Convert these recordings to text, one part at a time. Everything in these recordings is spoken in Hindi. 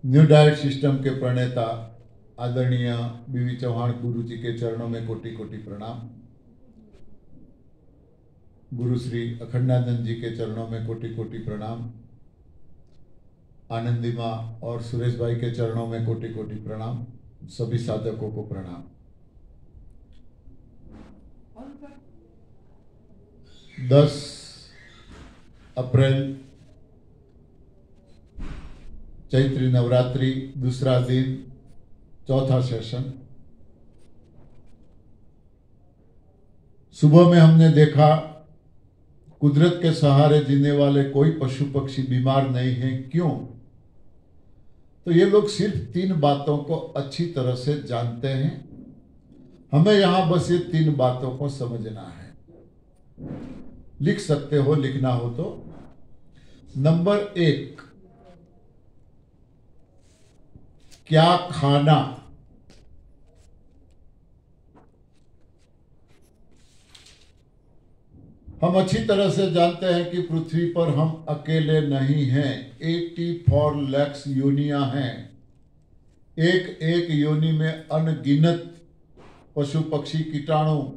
न्यू डाइट सिस्टम के प्रणेता आदरणीय बीवी चौहान गुरु जी के चरणों में कोटि कोटि प्रणाम। गुरु श्री अखंडानंद जी के चरणों में कोटि कोटि प्रणाम। आनंदी माँ और सुरेश भाई के चरणों में कोटि कोटि प्रणाम। सभी साधकों को प्रणाम। 10 अप्रैल चैत्री नवरात्रि, दूसरा दिन, चौथा सेशन। सुबह में हमने देखा कुदरत के सहारे जीने वाले कोई पशु पक्षी बीमार नहीं हैं। क्यों? तो ये लोग सिर्फ 3 बातों को अच्छी तरह से जानते हैं। हमें यहां बस ये 3 बातों को समझना है। लिख सकते हो, लिखना हो तो। नंबर 1, क्या खाना। हम अच्छी तरह से जानते हैं कि पृथ्वी पर हम अकेले नहीं हैं। 84 लाख योनियां हैं। एक एक योनि में अनगिनत पशु पक्षी कीटाणु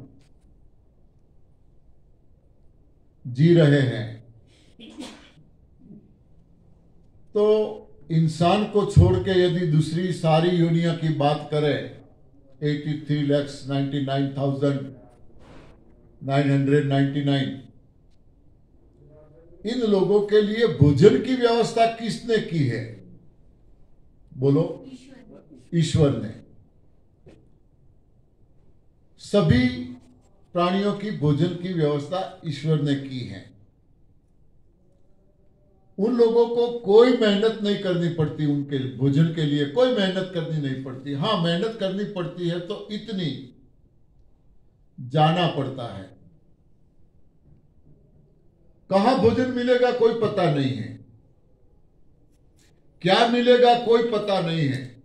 जी रहे हैं। तो इंसान को छोड़ के यदि दूसरी सारी योनियां की बात करें, 83,99,999, इन लोगों के लिए भोजन की व्यवस्था किसने की है? बोलो। ईश्वर ने। सभी प्राणियों की भोजन की व्यवस्था ईश्वर ने की है। उन लोगों को कोई मेहनत नहीं करनी पड़ती। उनके भोजन के लिए कोई मेहनत करनी नहीं पड़ती। हाँ, मेहनत करनी पड़ती है तो इतनी, जाना पड़ता है। कहां भोजन मिलेगा कोई पता नहीं है। क्या मिलेगा कोई पता नहीं है।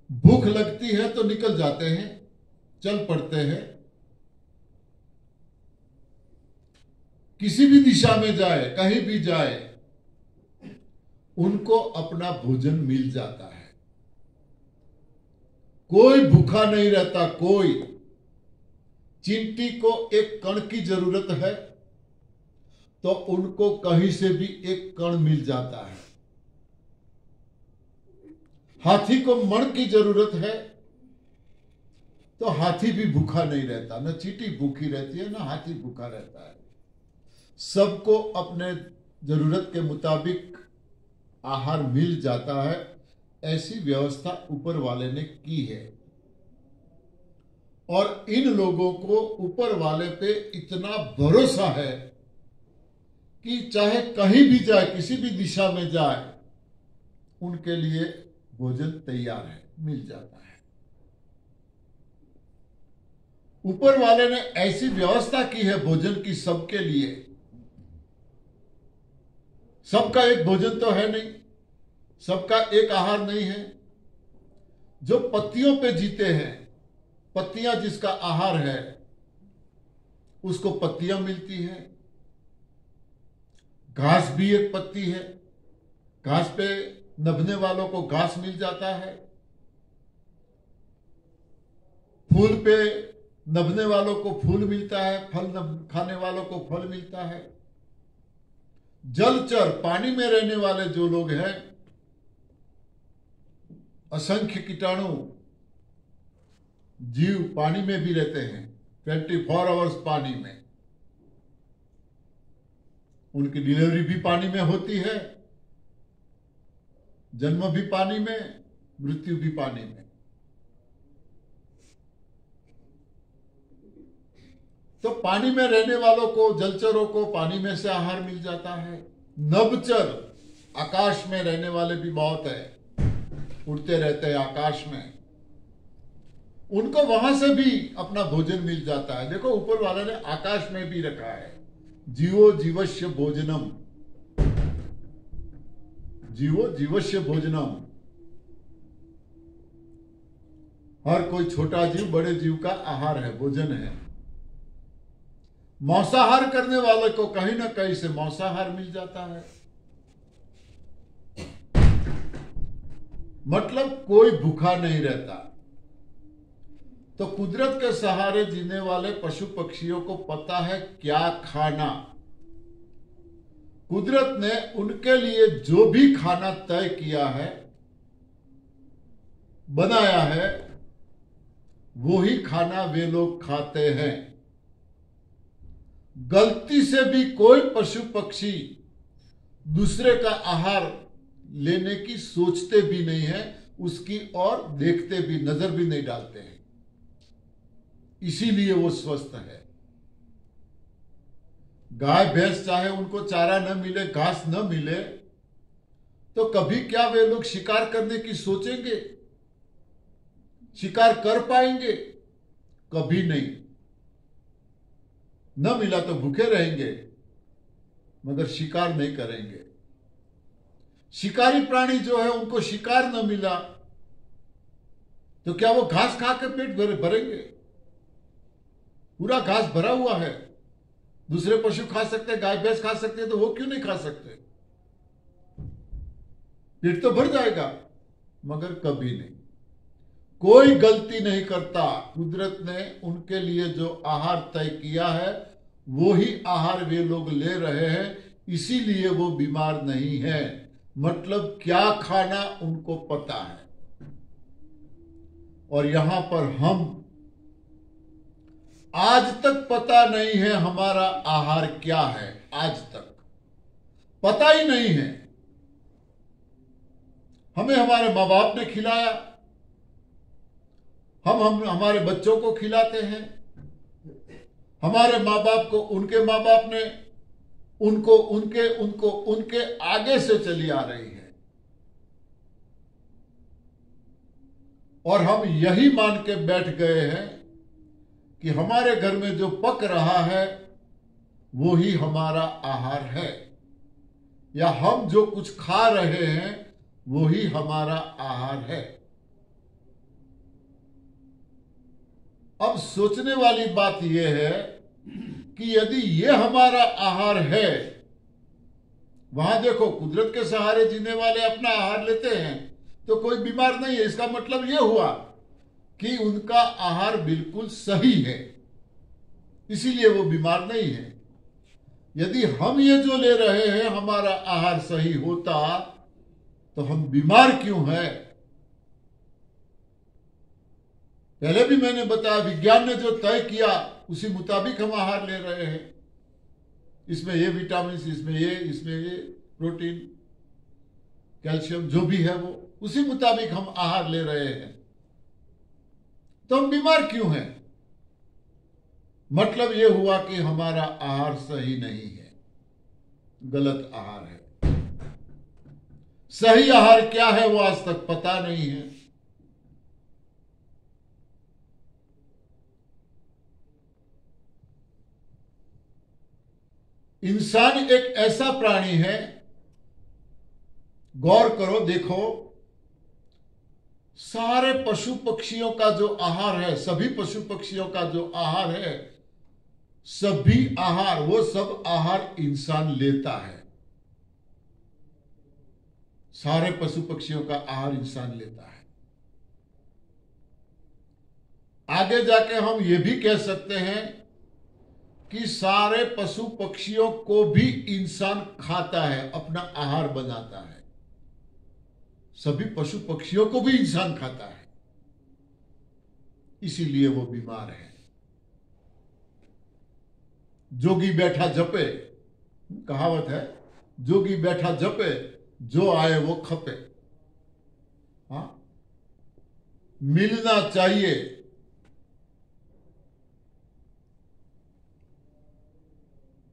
भूख लगती है तो निकल जाते हैं, चल पड़ते हैं। किसी भी दिशा में जाए, कहीं भी जाए, उनको अपना भोजन मिल जाता है। कोई भूखा नहीं रहता। कोई। चींटी को एक कण की जरूरत है तो उनको कहीं से भी एक कण मिल जाता है। हाथी को मण की जरूरत है तो हाथी भी भूखा नहीं रहता। न चींटी भूखी रहती है, न हाथी भूखा रहता है। सबको अपने जरूरत के मुताबिक आहार मिल जाता है। ऐसी व्यवस्था ऊपर वाले ने की है। और इन लोगों को ऊपर वाले पे इतना भरोसा है कि चाहे कहीं भी जाए, किसी भी दिशा में जाए, उनके लिए भोजन तैयार है, मिल जाता है। ऊपर वाले ने ऐसी व्यवस्था की है भोजन की सबके लिए। सबका एक भोजन तो है नहीं, सबका एक आहार नहीं है। जो पत्तियों पे जीते हैं, पत्तियां जिसका आहार है, उसको पत्तियां मिलती हैं। घास भी एक पत्ती है। घास पे नभने वालों को घास मिल जाता है। फूल पे नभने वालों को फूल मिलता है। फल खाने वालों को फल मिलता है। जलचर, पानी में रहने वाले जो लोग हैं, असंख्य कीटाणु जीव पानी में भी रहते हैं। 24 आवर्स पानी में। उनकी डिलीवरी भी पानी में होती है। जन्म भी पानी में, मृत्यु भी पानी में। तो पानी में रहने वालों को, जलचरों को पानी में से आहार मिल जाता है। नभचर, आकाश में रहने वाले भी बहुत है, उड़ते रहते हैं आकाश में, उनको वहां से भी अपना भोजन मिल जाता है। देखो, ऊपर वाले ने आकाश में भी रखा है, जीवो जीवस्य भोजनम, जीवो जीवस्य भोजनम। हर कोई छोटा जीव बड़े जीव का आहार है, भोजन है। मांसाहार करने वाले को कहीं ना कहीं से मांसाहार मिल जाता है। मतलब कोई भूखा नहीं रहता। तो कुदरत के सहारे जीने वाले पशु पक्षियों को पता है क्या खाना। कुदरत ने उनके लिए जो भी खाना तय किया है, बनाया है, वो ही खाना वे लोग खाते हैं। गलती से भी कोई पशु पक्षी दूसरे का आहार लेने की सोचते भी नहीं है, उसकी ओर देखते भी, नजर भी नहीं डालते हैं। इसीलिए वो स्वस्थ है। गाय भैंस चाहे उनको चारा न मिले, घास न मिले, तो कभी क्या वे लोग शिकार करने की सोचेंगे? शिकार कर पाएंगे? कभी नहीं। न मिला तो भूखे रहेंगे, मगर शिकार नहीं करेंगे। शिकारी प्राणी जो है, उनको शिकार न मिला तो क्या वो घास खा के पेट भरेंगे? पूरा घास भरा हुआ है, दूसरे पशु खा सकते हैं, गाय भैंस खा सकते हैं, तो वो क्यों नहीं खा सकते? पेट तो भर जाएगा, मगर कभी नहीं। कोई गलती नहीं करता। कुदरत ने उनके लिए जो आहार तय किया है, वो ही आहार वे लोग ले रहे हैं, इसीलिए वो बीमार नहीं है। मतलब क्या खाना उनको पता है। और यहां पर हम आज तक पता नहीं है हमारा आहार क्या है। आज तक पता ही नहीं है। हमें हमारे माँ बाप ने खिलाया, हम हमारे बच्चों को खिलाते हैं। हमारे माँ बाप को उनके माँ बाप ने उनको उनके आगे से चली आ रही है। और हम यही मान के बैठ गए हैं कि हमारे घर में जो पक रहा है वो ही हमारा आहार है, या हम जो कुछ खा रहे हैं वो ही हमारा आहार है। अब सोचने वाली बात यह है कि यदि ये हमारा आहार है, वहां देखो कुदरत के सहारे जीने वाले अपना आहार लेते हैं तो कोई बीमार नहीं है। इसका मतलब यह हुआ कि उनका आहार बिल्कुल सही है, इसीलिए वो बीमार नहीं है। यदि हम ये जो ले रहे हैं हमारा आहार सही होता तो हम बीमार क्यों हैं? पहले भी मैंने बताया, विज्ञान ने जो तय किया उसी मुताबिक हम आहार ले रहे हैं। इसमें ये विटामिन, इसमें ये प्रोटीन, कैल्शियम, जो भी है वो उसी मुताबिक हम आहार ले रहे हैं, तो हम बीमार क्यों हैं? मतलब ये हुआ कि हमारा आहार सही नहीं है, गलत आहार है। सही आहार क्या है वो आज तक पता नहीं है। इंसान एक ऐसा प्राणी है, गौर करो, देखो, सारे पशु पक्षियों का जो आहार है, सभी पशु पक्षियों का जो आहार है, सभी आहार, वो सब आहार इंसान लेता है। सारे पशु पक्षियों का आहार इंसान लेता है। आगे जाके हम ये भी कह सकते हैं कि सारे पशु पक्षियों को भी इंसान खाता है, अपना आहार बनाता है। सभी पशु पक्षियों को भी इंसान खाता है, इसीलिए वो बीमार है। जोगी बैठा जपे, कहावत है, जोगी बैठा जपे, जो आए वो खपे। हाँ, मिलना चाहिए।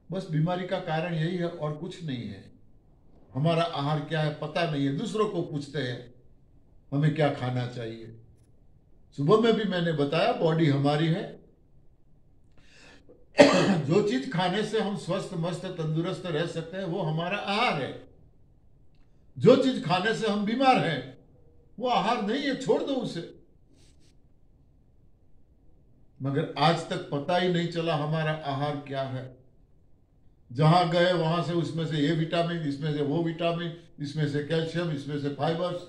बस बीमारी का कारण यही है और कुछ नहीं है। हमारा आहार क्या है पता नहीं है। दूसरों को पूछते हैं हमें क्या खाना चाहिए। सुबह में भी मैंने बताया, बॉडी हमारी है। जो चीज खाने से हम स्वस्थ, मस्त, तंदुरुस्त रह सकते हैं वो हमारा आहार है। जो चीज खाने से हम बीमार हैं वो आहार नहीं है, छोड़ दो उसे। मगर आज तक पता ही नहीं चला हमारा आहार क्या है। जहां गए वहां से उसमें से ये विटामिन, इसमें से वो विटामिन, इसमें से कैल्शियम, इसमें से फाइबर्स,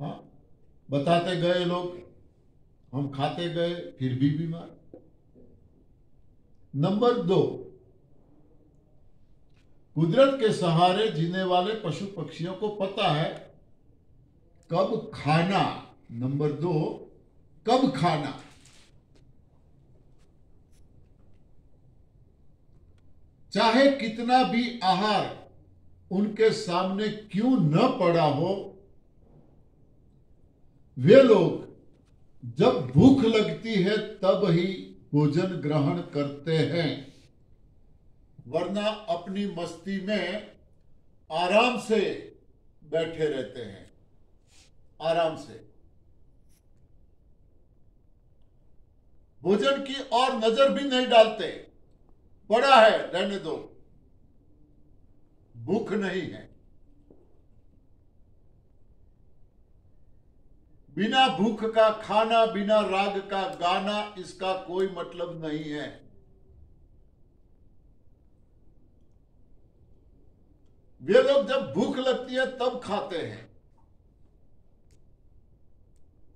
हाँ, बताते गए लोग, हम खाते गए, फिर भी बीमार। नंबर 2, कुदरत के सहारे जीने वाले पशु पक्षियों को पता है कब खाना। नंबर 2, कब खाना। चाहे कितना भी आहार उनके सामने क्यों न पड़ा हो, वे लोग जब भूख लगती है तब ही भोजन ग्रहण करते हैं, वरना अपनी मस्ती में आराम से बैठे रहते हैं, आराम से। भोजन की और नजर भी नहीं डालते, पड़ा है रहने दो, भूख नहीं है। बिना भूख का खाना, बिना राग का गाना, इसका कोई मतलब नहीं है। वे लोग जब भूख लगती है तब खाते हैं,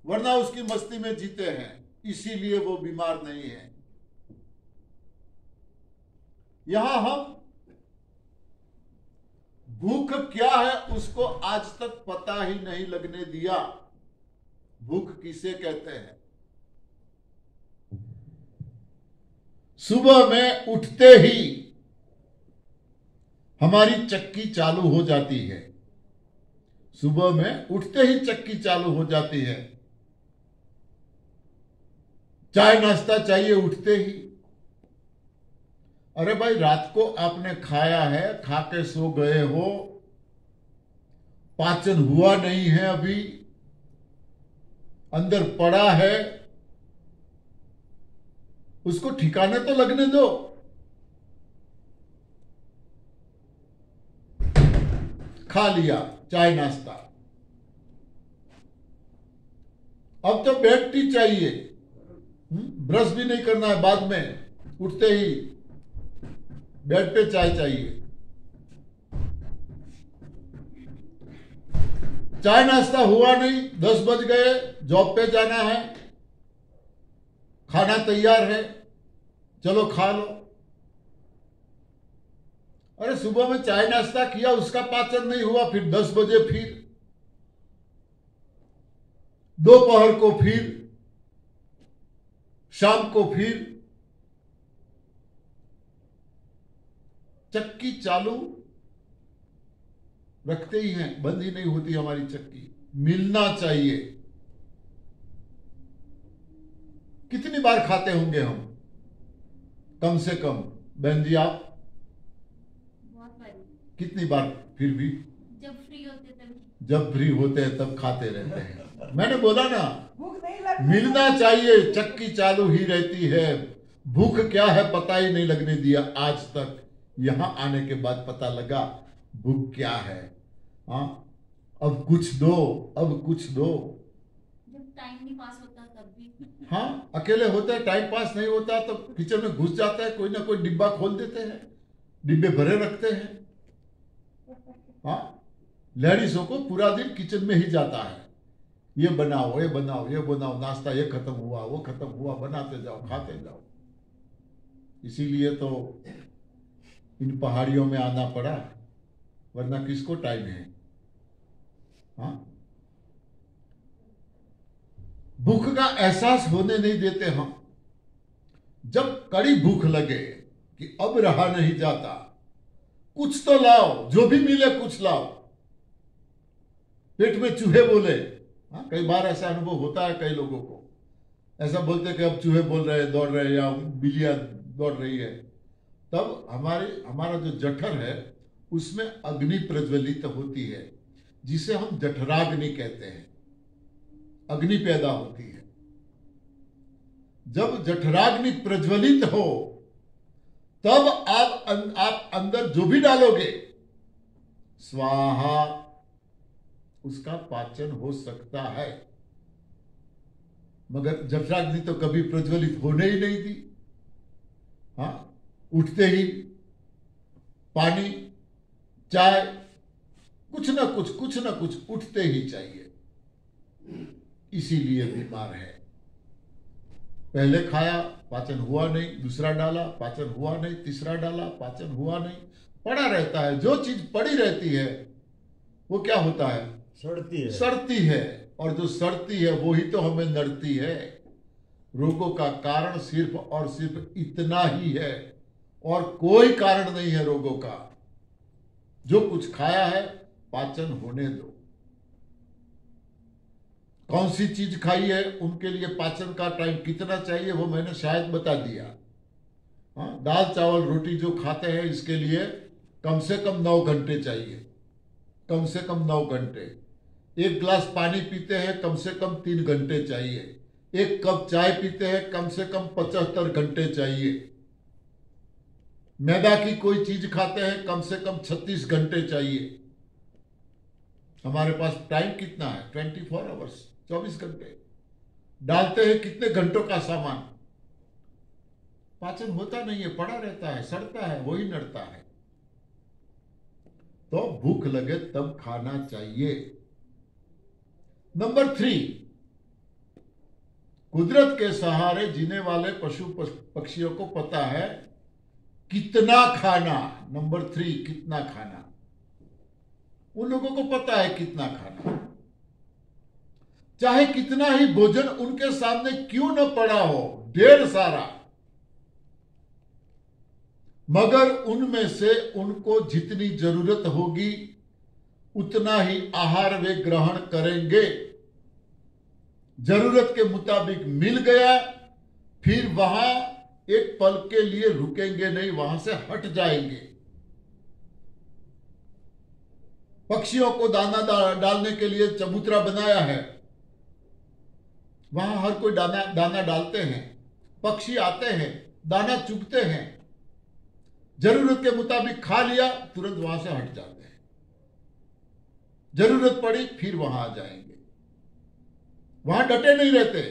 वरना उसकी मस्ती में जीते हैं, इसीलिए वो बीमार नहीं है। यहां हम भूख क्या है उसको आज तक पता ही नहीं लगने दिया। भूख किसे कहते हैं? सुबह में उठते ही हमारी चक्की चालू हो जाती है, सुबह में उठते ही चक्की चालू हो जाती है। चाय नाश्ता चाहिए उठते ही। अरे भाई, रात को आपने खाया है, खा के सो गए हो, पाचन हुआ नहीं है, अभी अंदर पड़ा है, उसको ठिकाने तो लगने दो। खा लिया चाय नाश्ता, अब तो बेड टी चाहिए, ब्रश भी नहीं करना है, बाद में उठते ही बेड पे चाय चाहिए। चाय नाश्ता हुआ नहीं, 10 बज गए, जॉब पे जाना है, खाना तैयार है, चलो खा लो। अरे सुबह में चाय नाश्ता किया, उसका पाचन नहीं हुआ, फिर 10 बजे फिर, दोपहर को फिर, शाम को फिर। चक्की चालू रखते ही हैं, बंद ही नहीं होती हमारी चक्की। मिलना चाहिए। कितनी बार खाते होंगे हम? कम से कम बहन जी आप? बहुत बार। कितनी बार? फिर भी जब फ्री होते तब। जब फ्री होते हैं तब खाते रहते हैं। मैंने बोला ना, भूख नहीं लगती, मिलना चाहिए, चक्की चालू ही रहती है। भूख क्या है पता ही नहीं लगने दिया आज तक। यहां आने के बाद पता लगा भूख क्या है। हाँ, अब कुछ दो, अब कुछ दो। जब टाइम नहीं पास होता तब भी। हाँ, अकेले होते हैं, टाइम पास नहीं होता तो किचन में घुस जाता है, कोई ना कोई डिब्बा खोल देते हैं, डिब्बे भरे रखते हैं। हाँ, लेडीजों को पूरा दिन किचन में ही जाता है, ये बनाओ, ये बनाओ, ये बनाओ, नाश्ता ये खत्म हुआ, वो खत्म हुआ, बनाते जाओ, खाते जाओ। इसीलिए तो इन पहाड़ियों में आना पड़ा, वरना किसको टाइम है। हाँ, भूख का एहसास होने नहीं देते हम। जब कड़ी भूख लगे कि अब रहा नहीं जाता, कुछ तो लाओ, जो भी मिले कुछ लाओ। पेट में चूहे बोले। हाँ, कई बार ऐसा अनुभव होता है कई लोगों को, ऐसा बोलते कि अब चूहे बोल रहे हैं, दौड़ रहे हैं, या बिल्लियां दौड़ रही है। तब हमारा जो जठर है उसमें अग्नि प्रज्वलित होती है, जिसे हम जठराग्नि कहते हैं। अग्नि पैदा होती है। जब जठराग्नि प्रज्वलित हो तब आप अंदर जो भी डालोगे स्वाहा, उसका पाचन हो सकता है। मगर जठराग्नि तो कभी प्रज्वलित होने ही नहीं दी। हाँ, उठते ही पानी, चाय, कुछ ना कुछ उठते ही चाहिए। इसीलिए बीमार है। पहले खाया, पाचन हुआ नहीं, दूसरा डाला, पाचन हुआ नहीं, तीसरा डाला, पाचन हुआ नहीं, पड़ा रहता है। जो चीज पड़ी रहती है वो क्या होता है? सड़ती है। सड़ती है। और जो सड़ती है वो ही तो हमें नड़ती है। रोगों का कारण सिर्फ और सिर्फ इतना ही है, और कोई कारण नहीं है रोगों का। जो कुछ खाया है पाचन होने दो। कौन सी चीज खाई है उनके लिए पाचन का टाइम कितना चाहिए वो मैंने शायद बता दिया। हाँ, दाल चावल रोटी जो खाते हैं इसके लिए कम से कम 9 घंटे चाहिए, कम से कम 9 घंटे। एक गिलास पानी पीते हैं कम से कम 3 घंटे चाहिए। एक कप चाय पीते हैं कम से कम 75 घंटे चाहिए। मैदा की कोई चीज खाते हैं कम से कम 36 घंटे चाहिए। हमारे पास टाइम कितना है? 24 आवर्स, 24 घंटे। डालते हैं कितने घंटों का सामान, पाचन होता नहीं है, पड़ा रहता है, सड़ता है, वही नड़ता है। तो भूख लगे तब खाना चाहिए। नंबर 3, कुदरत के सहारे जीने वाले पशु पक्षियों को पता है कितना खाना। नंबर 3, कितना खाना। उन लोगों को पता है कितना खाना। चाहे कितना ही भोजन उनके सामने क्यों न पड़ा हो, ढेर सारा, मगर उनमें से उनको जितनी जरूरत होगी उतना ही आहार वे ग्रहण करेंगे। जरूरत के मुताबिक मिल गया, फिर वहां एक पल के लिए रुकेंगे नहीं, वहां से हट जाएंगे। पक्षियों को दाना डालने के लिए चबूतरा बनाया है, वहां हर कोई दाना डालते हैं। पक्षी आते हैं, दाना चुगते हैं, जरूरत के मुताबिक खा लिया, तुरंत वहां से हट जाते हैं। जरूरत पड़ी फिर वहां आ जाएंगे। वहां डटे नहीं रहते।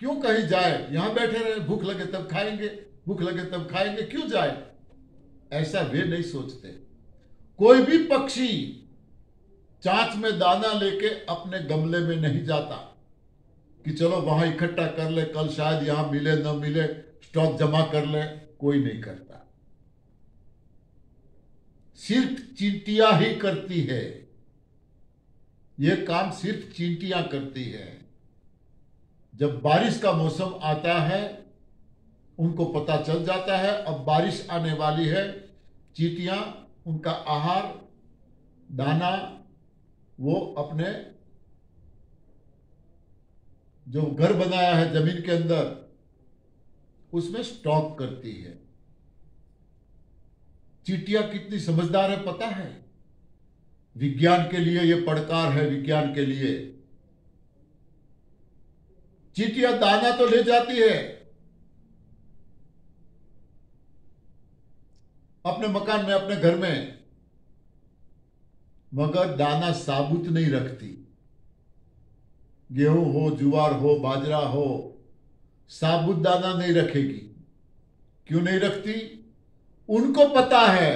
क्यों कहीं जाए, यहां बैठे रहे, भूख लगे तब खाएंगे, भूख लगे तब खाएंगे, क्यों जाए, ऐसा वे नहीं सोचते। कोई भी पक्षी चांच में दाना लेके अपने गमले में नहीं जाता कि चलो वहां इकट्ठा कर ले, कल शायद यहां मिले न मिले, स्टॉक जमा कर ले। कोई नहीं करता। सिर्फ चींटियां ही करती है यह काम, सिर्फ चींटियां करती है। जब बारिश का मौसम आता है उनको पता चल जाता है अब बारिश आने वाली है। चींटियां उनका आहार, दाना, वो अपने जो घर बनाया है जमीन के अंदर उसमें स्टॉक करती है। चींटियां कितनी समझदार है पता है? विज्ञान के लिए यह पड़कार है, विज्ञान के लिए। चींटियां दाना तो ले जाती है, अपने मकान में, अपने घर में, मगर दाना साबुत नहीं रखती। गेहूं हो, ज्वार हो, बाजरा हो, साबुत दाना नहीं रखेगी। क्यों नहीं रखती? उनको पता है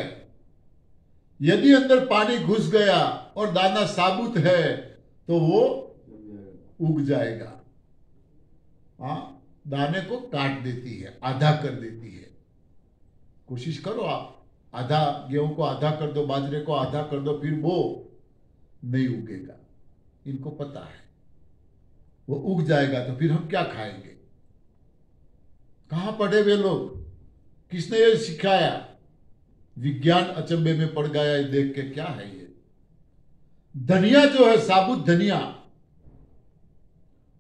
यदि अंदर पानी घुस गया और दाना साबुत है तो वो उग जाएगा। हाँ, दाने को काट देती है, आधा कर देती है। कोशिश करो आप, आधा गेहूं को आधा कर दो, बाजरे को आधा कर दो, फिर वो नहीं उगेगा। इनको पता है वो उग जाएगा तो फिर हम क्या खाएंगे। कहां पढ़े वे लोग? किसने ये सिखाया? विज्ञान अचंभे में पड़ गया ये देख के। क्या है ये? धनिया जो है, साबुत धनिया,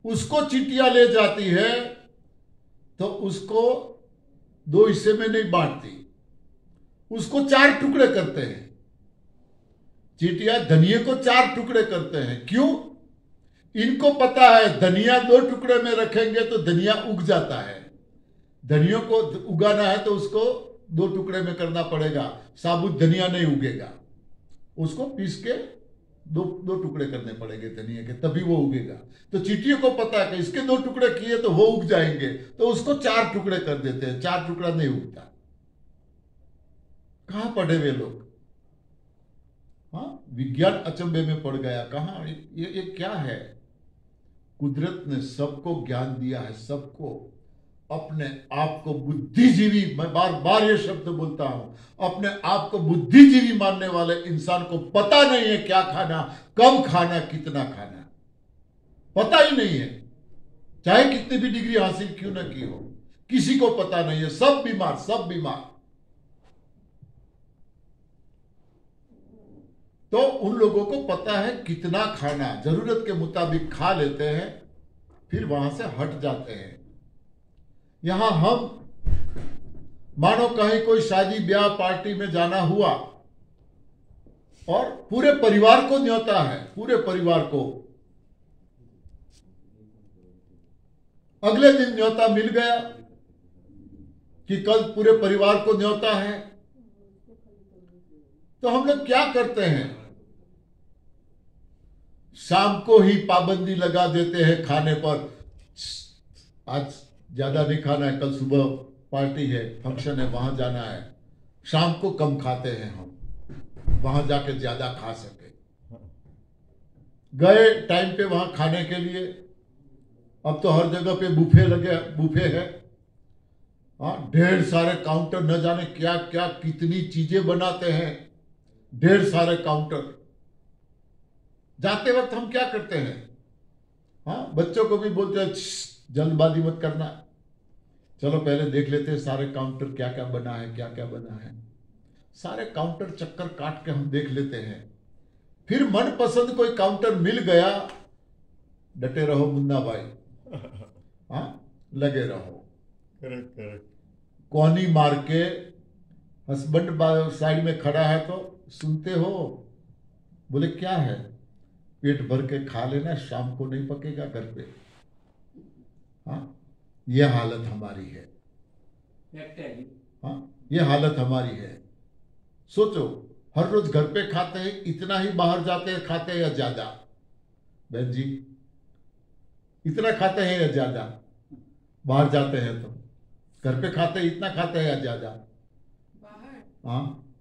उसको चींटियां ले जाती है तो उसको 2 हिस्से में नहीं बांटती, उसको 4 टुकड़े करते हैं। चींटियां धनिया को 4 टुकड़े करते हैं। क्यों? इनको पता है धनिया 2 टुकड़े में रखेंगे तो धनिया उग जाता है। धनिया को उगाना है तो उसको 2 टुकड़े में करना पड़ेगा। साबुत धनिया नहीं उगेगा, उसको पीस के दो टुकड़े करने पड़ेंगे धनिया के, तभी वो उगेगा। तो चींटियों को पता है कि इसके 2 टुकड़े किए तो वो उग जाएंगे, तो उसको 4 टुकड़े कर देते हैं। 4 टुकड़ा नहीं उगता। कहां पढ़े वे लोग? हाँ, विज्ञान अचंभे में पड़ गया। कहां ये क्या है? कुदरत ने सबको ज्ञान दिया है, सबको। अपने आप को बुद्धिजीवी, मैं बार बार ये शब्द बोलता हूं, अपने आप को बुद्धिजीवी मानने वाले इंसान को पता नहीं है क्या खाना, कब खाना, कितना खाना, पता ही नहीं है। चाहे कितनी भी डिग्री हासिल क्यों ना की हो, किसी को पता नहीं है। सब बीमार, सब बीमार। तो उन लोगों को पता है कितना खाना, जरूरत के मुताबिक खा लेते हैं, फिर वहां से हट जाते हैं। यहां हम मानो कहीं कोई शादी ब्याह पार्टी में जाना हुआ और पूरे परिवार को न्योता है, पूरे परिवार को। अगले दिन न्योता मिल गया कि कल पूरे परिवार को न्योता है, तो हम लोग क्या करते हैं? शाम को ही पाबंदी लगा देते हैं खाने पर। आज ज्यादा नहीं खाना है, कल सुबह पार्टी है, फंक्शन है, वहां जाना है। शाम को कम खाते हैं हम, वहां जाके ज्यादा खा सके। गए टाइम पे वहां खाने के लिए, अब तो हर जगह पे बुफे है। हाँ, ढेर सारे काउंटर, न जाने क्या क्या कितनी चीजें बनाते हैं, ढेर सारे काउंटर। जाते वक्त हम क्या करते हैं? हाँ, बच्चों को भी बोलते हैं जल्दबाजी मत करना, चलो पहले देख लेते हैं सारे काउंटर क्या क्या बना है, क्या क्या बना है। सारे काउंटर चक्कर काट के हम देख लेते हैं। फिर मनपसंद कोई काउंटर मिल गया, डटे रहो मुन्ना भाई, हाँ, लगे रहो। करेक्ट। कोनी मार के हस्बैंड साइड में खड़ा है तो सुनते हो, बोले क्या है? पेट भर के खा लेना, शाम को नहीं पकेगा घर पे। हाँ, ये हालत हमारी है। हाँ, ये हालत हमारी है। सोचो, हर रोज घर पे खाते हैं इतना ही, बाहर जाते हैं खाते हैं या ज्यादा? बहन जी, इतना खाते हैं या ज्यादा? बाहर जाते हैं तो घर पे खाते हैं इतना खाते हैं या ज्यादा? बाहर हाँ,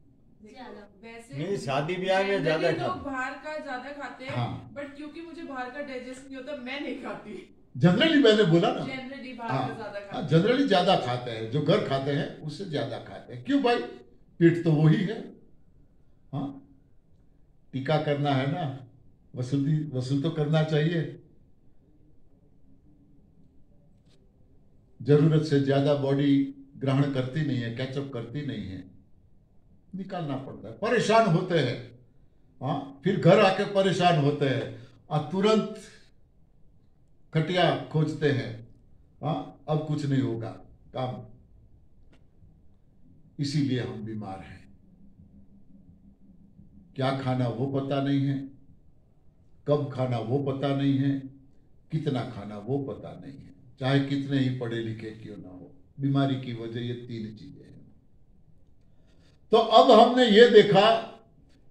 ज्यादा। वैसे नहीं, शादी ब्याह में ज्यादा लोग खाते। बाहर का ज्यादा खाते हैं। हाँ। बट क्योंकि मुझे बाहर का डाइजेस्ट नहीं होता, मैं नहीं खाती। जनरली मैंने बोला ना, जनरली बाहर हाँ, का ज्यादा हाँ, खाते हैं। जनरली ज्यादा खाते हैं। जो घर खाते हैं उससे ज्यादा खाते हैं। क्यों भाई? पेट तो वही है। हाँ, टीका करना है ना, वसूल तो करना चाहिए। जरूरत से ज्यादा बॉडी ग्रहण करती नहीं है, कैचअप करती नहीं है, निकालना पड़ता है। परेशान होते हैं, हाँ, फिर घर आके परेशान होते हैं और तुरंत खटिया खोजते हैं। हाँ, अब कुछ नहीं होगा काम। इसीलिए हम बीमार हैं। क्या खाना वो पता नहीं है, कब खाना वो पता नहीं है, कितना खाना वो पता नहीं है। चाहे कितने ही पढ़े लिखे क्यों ना हो, बीमारी की वजह ये तीन चीजें हैं। तो अब हमने ये देखा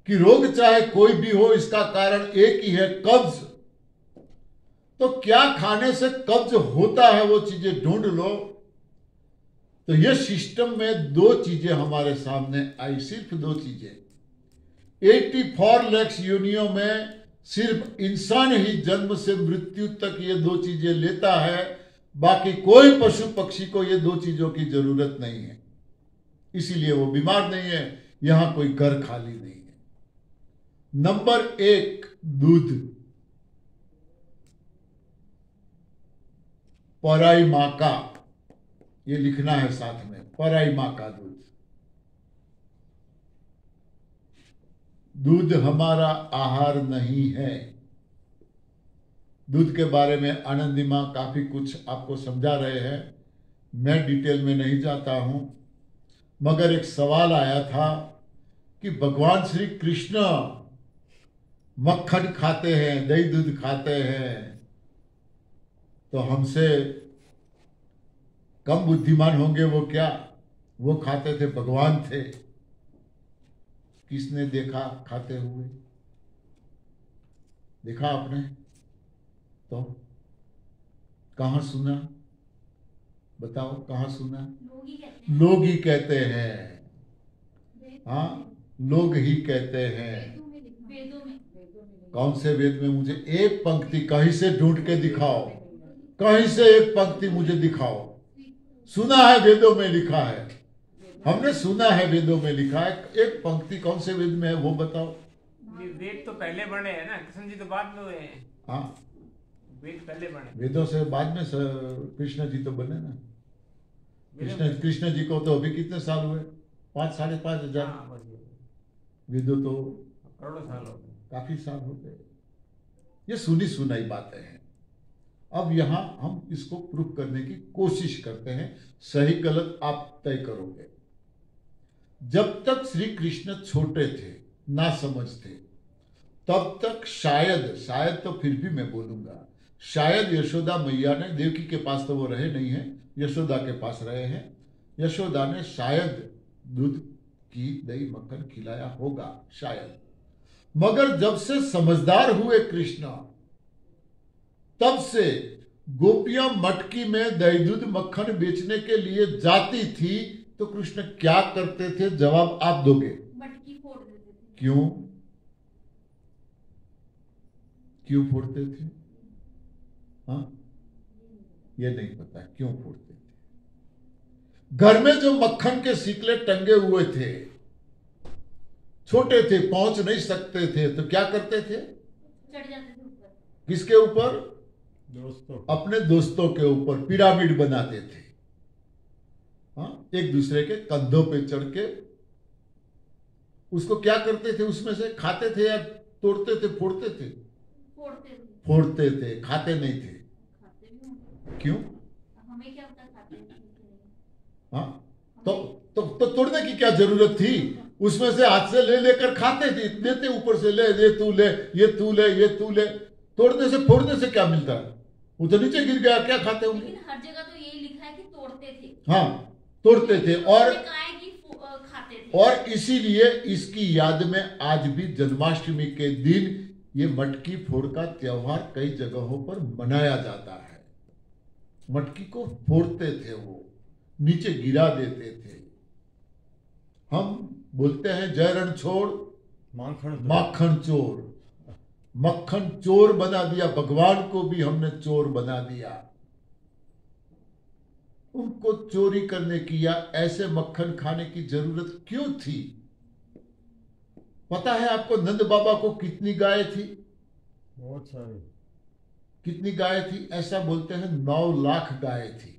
कि रोग चाहे कोई भी हो, इसका कारण एक ही है, कब्ज। तो क्या खाने से कब्ज होता है, वो चीजें ढूंढ लो। तो ये सिस्टम में दो चीजें हमारे सामने आई, सिर्फ दो चीजें। 84 लाख योनियों में सिर्फ इंसान ही जन्म से मृत्यु तक ये दो चीजें लेता है। बाकी कोई पशु पक्षी को ये दो चीजों की जरूरत नहीं है, इसीलिए वो बीमार नहीं है। यहां कोई घर खाली नहीं है। नंबर 1, दूध। पराई मां का, ये लिखना है साथ में, पराई मां का दूध। दूध हमारा आहार नहीं है। दूध के बारे में आनंदी मां काफी कुछ आपको समझा रहे हैं, मैं डिटेल में नहीं जाता हूं। मगर एक सवाल आया था कि भगवान श्री कृष्ण मक्खन खाते हैं, दही दूध खाते हैं, तो हमसे कम बुद्धिमान होंगे वो क्या? वो खाते थे, भगवान थे। किसने देखा खाते हुए? देखा आपने? तो कहां सुना? बताओ, कहां सुना? लोग ही कहते हैं। लोग ही कहते हैं। वेद- हाँ, लोग ही कहते हैं। वेदों में लिखा। वेदों में। कौन से वेद में? मुझे एक पंक्ति कहीं से ढूंढ के दिखाओ, कहीं से एक पंक्ति मुझे दिखाओ। सुना है वेदों में लिखा है, हमने सुना है वेदों में लिखा है, एक पंक्ति कौन से वेद में है वो बताओ। ये वेद तो पहले बने हैं ना, कृष्ण जी तो बाद में हुए हैं। हाँ, वेद पहले बने। वेदों से बाद में कृष्ण जी तो बने ना। कृष्ण जी को तो अभी कितने साल हुए? 5 साढ़े 5 हजार। हाँ, बस ये वेदों तो करोड़ों साल हो गए। काफी साल हो गए। ये सुनी सुनाई बातें हैं। अब यहां हम इसको प्रूफ करने की कोशिश करते हैं, सही गलत आप तय करोगे। जब तक श्री कृष्ण छोटे थे, ना समझ थे, तब तक शायद तो फिर भी मैं बोलूंगा, शायद यशोदा मैया ने, देवकी के पास तो वो रहे नहीं है, यशोदा के पास रहे हैं, यशोदा ने शायद दूध की दही मक्खन खिलाया होगा, शायद। मगर जब से समझदार हुए कृष्ण, तब से गोपियां मटकी में दही दूध मक्खन बेचने के लिए जाती थी तो कृष्ण क्या करते थे? जवाब आप दोगे। मटकी फोड़ देते थे। क्यों फोड़ते थे? हाँ, ये नहीं पता क्यों फोड़ते थे। घर में जो मक्खन के सिकले टंगे हुए थे, छोटे थे, पहुंच नहीं सकते थे, तो क्या करते थे? चढ़ जाते थे ऊपर। किसके ऊपर? दोस्तों। अपने दोस्तों के ऊपर पिरामिड बनाते थे। हाँ, एक दूसरे के कंधों पे चढ़ के उसको क्या करते थे? उसमें से खाते थे या तोड़ते थे, फोड़ते थे? फोड़ते थे, खाते नहीं थे। खाते भी होंगे। क्यों? हमें क्या पता खाते थे कि नहीं। हाँ, तो तोड़ने की क्या जरूरत थी? उसमें से हाथ से ले लेकर खाते थे, देते ऊपर से, ले ये तू ले, ये तू ले, ये तू ले। तोड़ने से फोड़ने से क्या मिलता है? वो तो नीचे गिर गया, क्या खाते होंगे? लेकिन हर जगह तो यही लिखा है कि तोड़ते थे। हाँ, तोड़ते थे। और कहा है कि खाते थे। और इसीलिए इसकी याद में आज भी जन्माष्टमी के दिन ये मटकी फोड़ का त्योहार कई जगहों पर मनाया जाता है। मटकी को फोड़ते थे, वो नीचे गिरा देते थे। हम बोलते हैं जय रणछोड़ माखन चोर। मक्खन चोर बना दिया, भगवान को भी हमने चोर बना दिया। उनको चोरी करने की या ऐसे मक्खन खाने की जरूरत क्यों थी? पता है आपको नंद बाबा को कितनी गाय थी? बहुत सारी। कितनी गाय थी? ऐसा बोलते हैं 9 लाख गाय थी।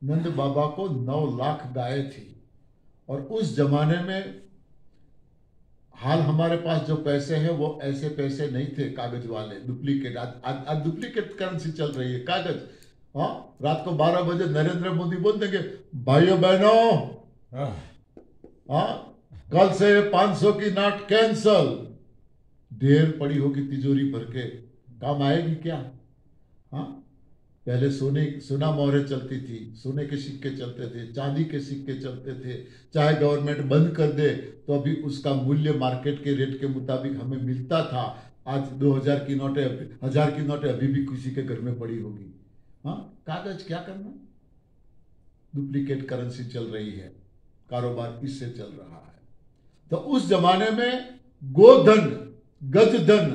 नंद बाबा को 9 लाख गाय थी। और उस जमाने में हाल हमारे पास जो पैसे हैं वो ऐसे पैसे नहीं थे, कागज वाले, डुप्लीकेट। आज डुप्लीकेट करेंसी चल रही है, कागज। हाँ, रात को 12 बजे नरेंद्र मोदी बोल देंगे, भाइयों बहनों, हाँ, कल से 500 की नोट कैंसल। ढेर पड़ी होगी तिजोरी भर के, काम आएगी क्या? हाँ, पहले सोना मोहरे चलती थी, सोने के सिक्के चलते थे, चांदी के सिक्के चलते थे। चाहे गवर्नमेंट बंद कर दे तो अभी उसका मूल्य मार्केट के रेट के मुताबिक हमें मिलता था। आज 2000 की नोटें, 1000 की नोटें अभी भी किसी के घर में पड़ी होगी। हाँ, कागज क्या करना? डुप्लीकेट करेंसी चल रही है, कारोबार इससे चल रहा है। तो उस जमाने में गोधन, गजधन,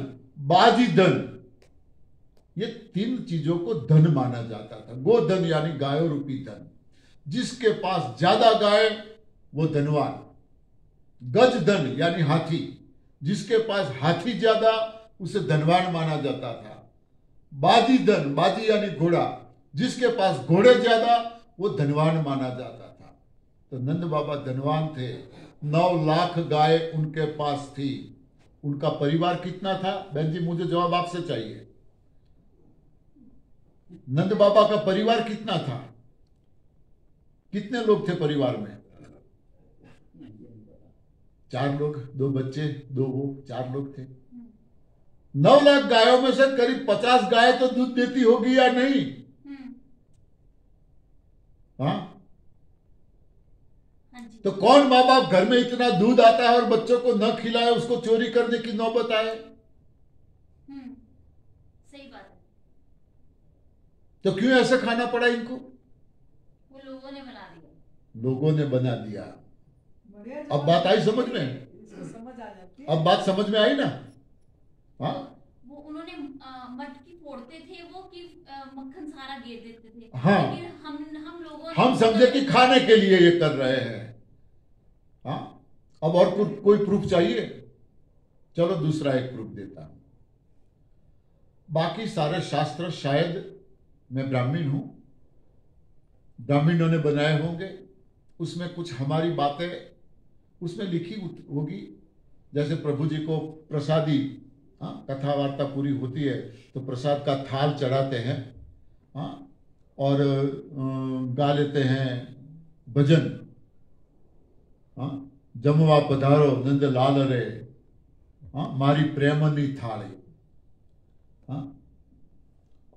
बाजीधन, ये 3 चीजों को धन माना जाता था। गोधन यानी गायों रूपी धन, जिसके पास ज्यादा गाय वो धनवान। गजधन यानी हाथी, जिसके पास हाथी ज्यादा उसे धनवान माना जाता था। बाजी धन, बाजी यानी घोड़ा, जिसके पास घोड़े ज्यादा वो धनवान माना जाता था। तो नंद बाबा धनवान थे, 9 लाख गाय उनके पास थी। उनका परिवार कितना था? बहन जी, मुझे जवाब आपसे चाहिए। नंद बाबा का परिवार कितना था? कितने लोग थे परिवार में? 4 लोग, 2 बच्चे, 2 वो, 4 लोग थे। 9 लाख गायों में से करीब 50 गाय तो दूध देती होगी या नहीं? हाँ, तो कौन माँ बाप घर में इतना दूध आता है और बच्चों को न खिलाए, उसको चोरी करने की नौबत आए? सही बात है। तो क्यों ऐसा खाना पड़ा इनको? वो लोगों ने बना दिया। लोगों ने बना दिया। अब बात आई समझ में? समझ आ जाती है। अब बात समझ में आई ना? हाँ वो उन्होंने मटकी फोड़ते थे वो कि मक्खन सारा गिर देते थे। हाँ। लेकिन हम लोगों ने हम समझे कि खाने के लिए ये कर रहे हैं। हाँ, अब और कोई प्रूफ चाहिए? चलो दूसरा एक प्रूफ देता हूं। बाकी सारे शास्त्र, शायद मैं ब्राह्मण हूं, ब्राह्मणों ने बनाए होंगे, उसमें कुछ हमारी बातें उसमें लिखी होगी। जैसे प्रभु जी को प्रसादी, हाँ, कथा वार्ता पूरी होती है तो प्रसाद का थाल चढ़ाते हैं, हाँ, और गा लेते हैं भजन, हाँ, जमवा पधारो नंद लाल रे, हाँ, मारी प्रेमनी थाली, हाँ,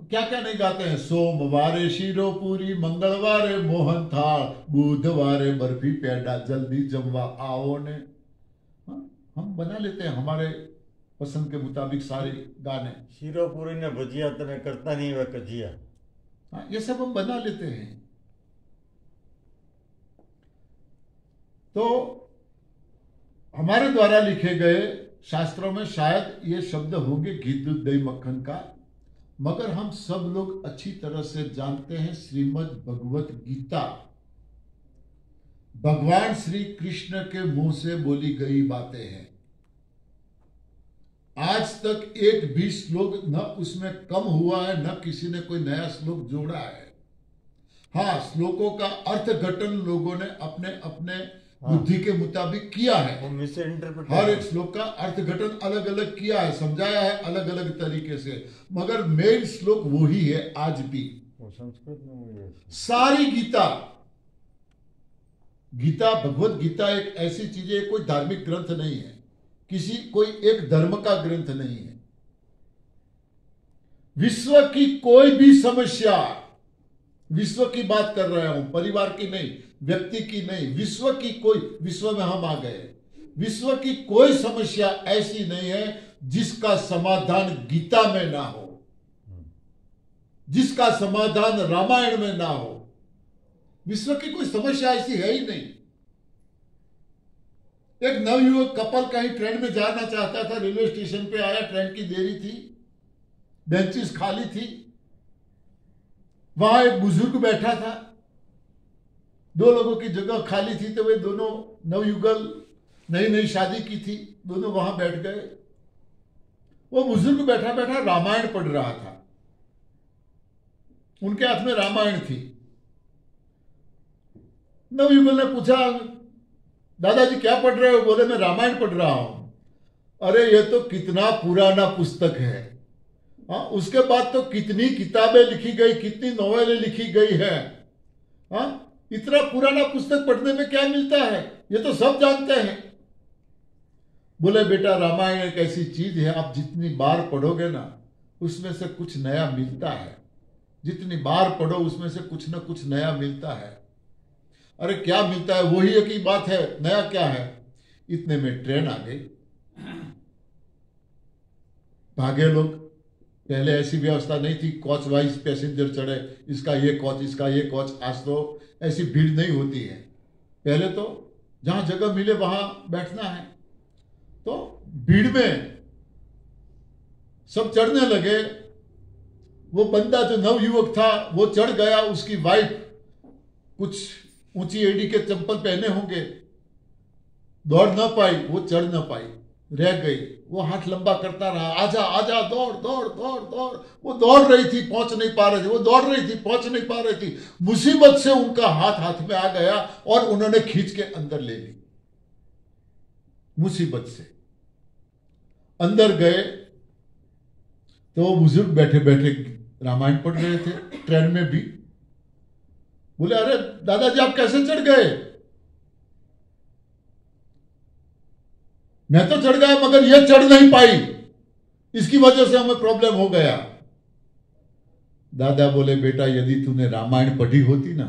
क्या क्या नहीं गाते हैं। सोमवारे शीरो पूरी, मंगलवारे मोहन थाल, बुधवारे बर्फी पेड़ा, जल्दी जमवा आओ ने। हाँ, हम बना लेते हैं हमारे पसंद के मुताबिक सारे गाने। शीरो पूरी ने भजिया तने करता नहीं वह कजिया। हाँ, ये सब हम बना लेते हैं। तो हमारे द्वारा लिखे गए शास्त्रों में शायद ये शब्द होंगे घी दूध दही मक्खन का, मगर हम सब लोग अच्छी तरह से जानते हैं श्रीमद् भगवत गीता भगवान श्री कृष्ण के मुंह से बोली गई बातें हैं। आज तक एक भी श्लोक न उसमें कम हुआ है, न किसी ने कोई नया श्लोक जोड़ा है। हाँ, श्लोकों का अर्थघटन लोगों ने अपने अपने बुद्धि के मुताबिक किया है। हर एक श्लोक का अर्थघटन अलग अलग किया है, समझाया है अलग अलग तरीके से, मगर मेन श्लोक वही है आज भी। संस्कृत में सारी गीता, भगवत गीता एक ऐसी चीज है, कोई धार्मिक ग्रंथ नहीं है, कोई एक धर्म का ग्रंथ नहीं है। विश्व की कोई भी समस्या, विश्व की बात कर रहा हूं, परिवार की नहीं, व्यक्ति की नहीं, विश्व की कोई, विश्व में हम आ गए, विश्व की कोई समस्या ऐसी नहीं है जिसका समाधान गीता में ना हो, जिसका समाधान रामायण में ना हो। विश्व की कोई समस्या ऐसी है ही नहीं। एक नवयुवक कपल कहीं ट्रेन में जाना चाहता था, रेलवे स्टेशन पे आया, ट्रेन की देरी थी, बेंचेस खाली थी, वहां एक बुजुर्ग बैठा था, दो लोगों की जगह खाली थी, तो वे दोनों नवयुगल, नई नई शादी की थी, दोनों वहां बैठ गए। वो बुजुर्ग बैठा बैठा रामायण पढ़ रहा था, उनके हाथ में रामायण थी। नवयुगल ने पूछा, दादाजी क्या पढ़ रहे हो? बोले मैं रामायण पढ़ रहा हूं। अरे ये तो कितना पुराना पुस्तक है, हाँ, उसके बाद तो कितनी किताबें लिखी गई, कितनी नॉवेलें लिखी गई है, हाँ, इतना पुराना पुस्तक पढ़ने में क्या मिलता है, ये तो सब जानते हैं। बोले बेटा रामायण एक ऐसी चीज है, आप जितनी बार पढ़ोगे ना उसमें से कुछ नया मिलता है, जितनी बार पढ़ो उसमें से कुछ ना कुछ नया मिलता है। अरे क्या मिलता है? वही एक ही बात है, नया क्या है? इतने में ट्रेन आ गई, भागे लोग। पहले ऐसी व्यवस्था नहीं थी, कोच वाइज पैसेंजर चढ़े, इसका ये कोच, इसका ये कोच। आज तो ऐसी भीड़ नहीं होती है, पहले तो जहां जगह मिले वहां बैठना है। तो भीड़ में सब चढ़ने लगे। वो बंदा जो नवयुवक था वो चढ़ गया, उसकी वाइफ कुछ ऊंची एड़ी के चप्पल पहने होंगे, दौड़ ना पाई, वो चढ़ ना पाई, रह गई। वो हाथ लंबा करता रहा, आजा आजा, दौड़ दौड़ दौड़ दौड़। वो दौड़ रही थी, पहुंच नहीं पा रही थी, वो दौड़ रही थी, पहुंच नहीं पा रही थी। मुसीबत से उनका हाथ हाथ में आ गया और उन्होंने खींच के अंदर ले ली। मुसीबत से अंदर गए तो वो बुजुर्ग बैठे बैठे रामायण पढ़ रहे थे, ट्रेन में भी। बोले अरे दादाजी आप कैसे चढ़ गए? मैं तो चढ़ गया मगर ये चढ़ नहीं पाई, इसकी वजह से हमें प्रॉब्लम हो गया। दादा बोले बेटा यदि तूने रामायण पढ़ी होती ना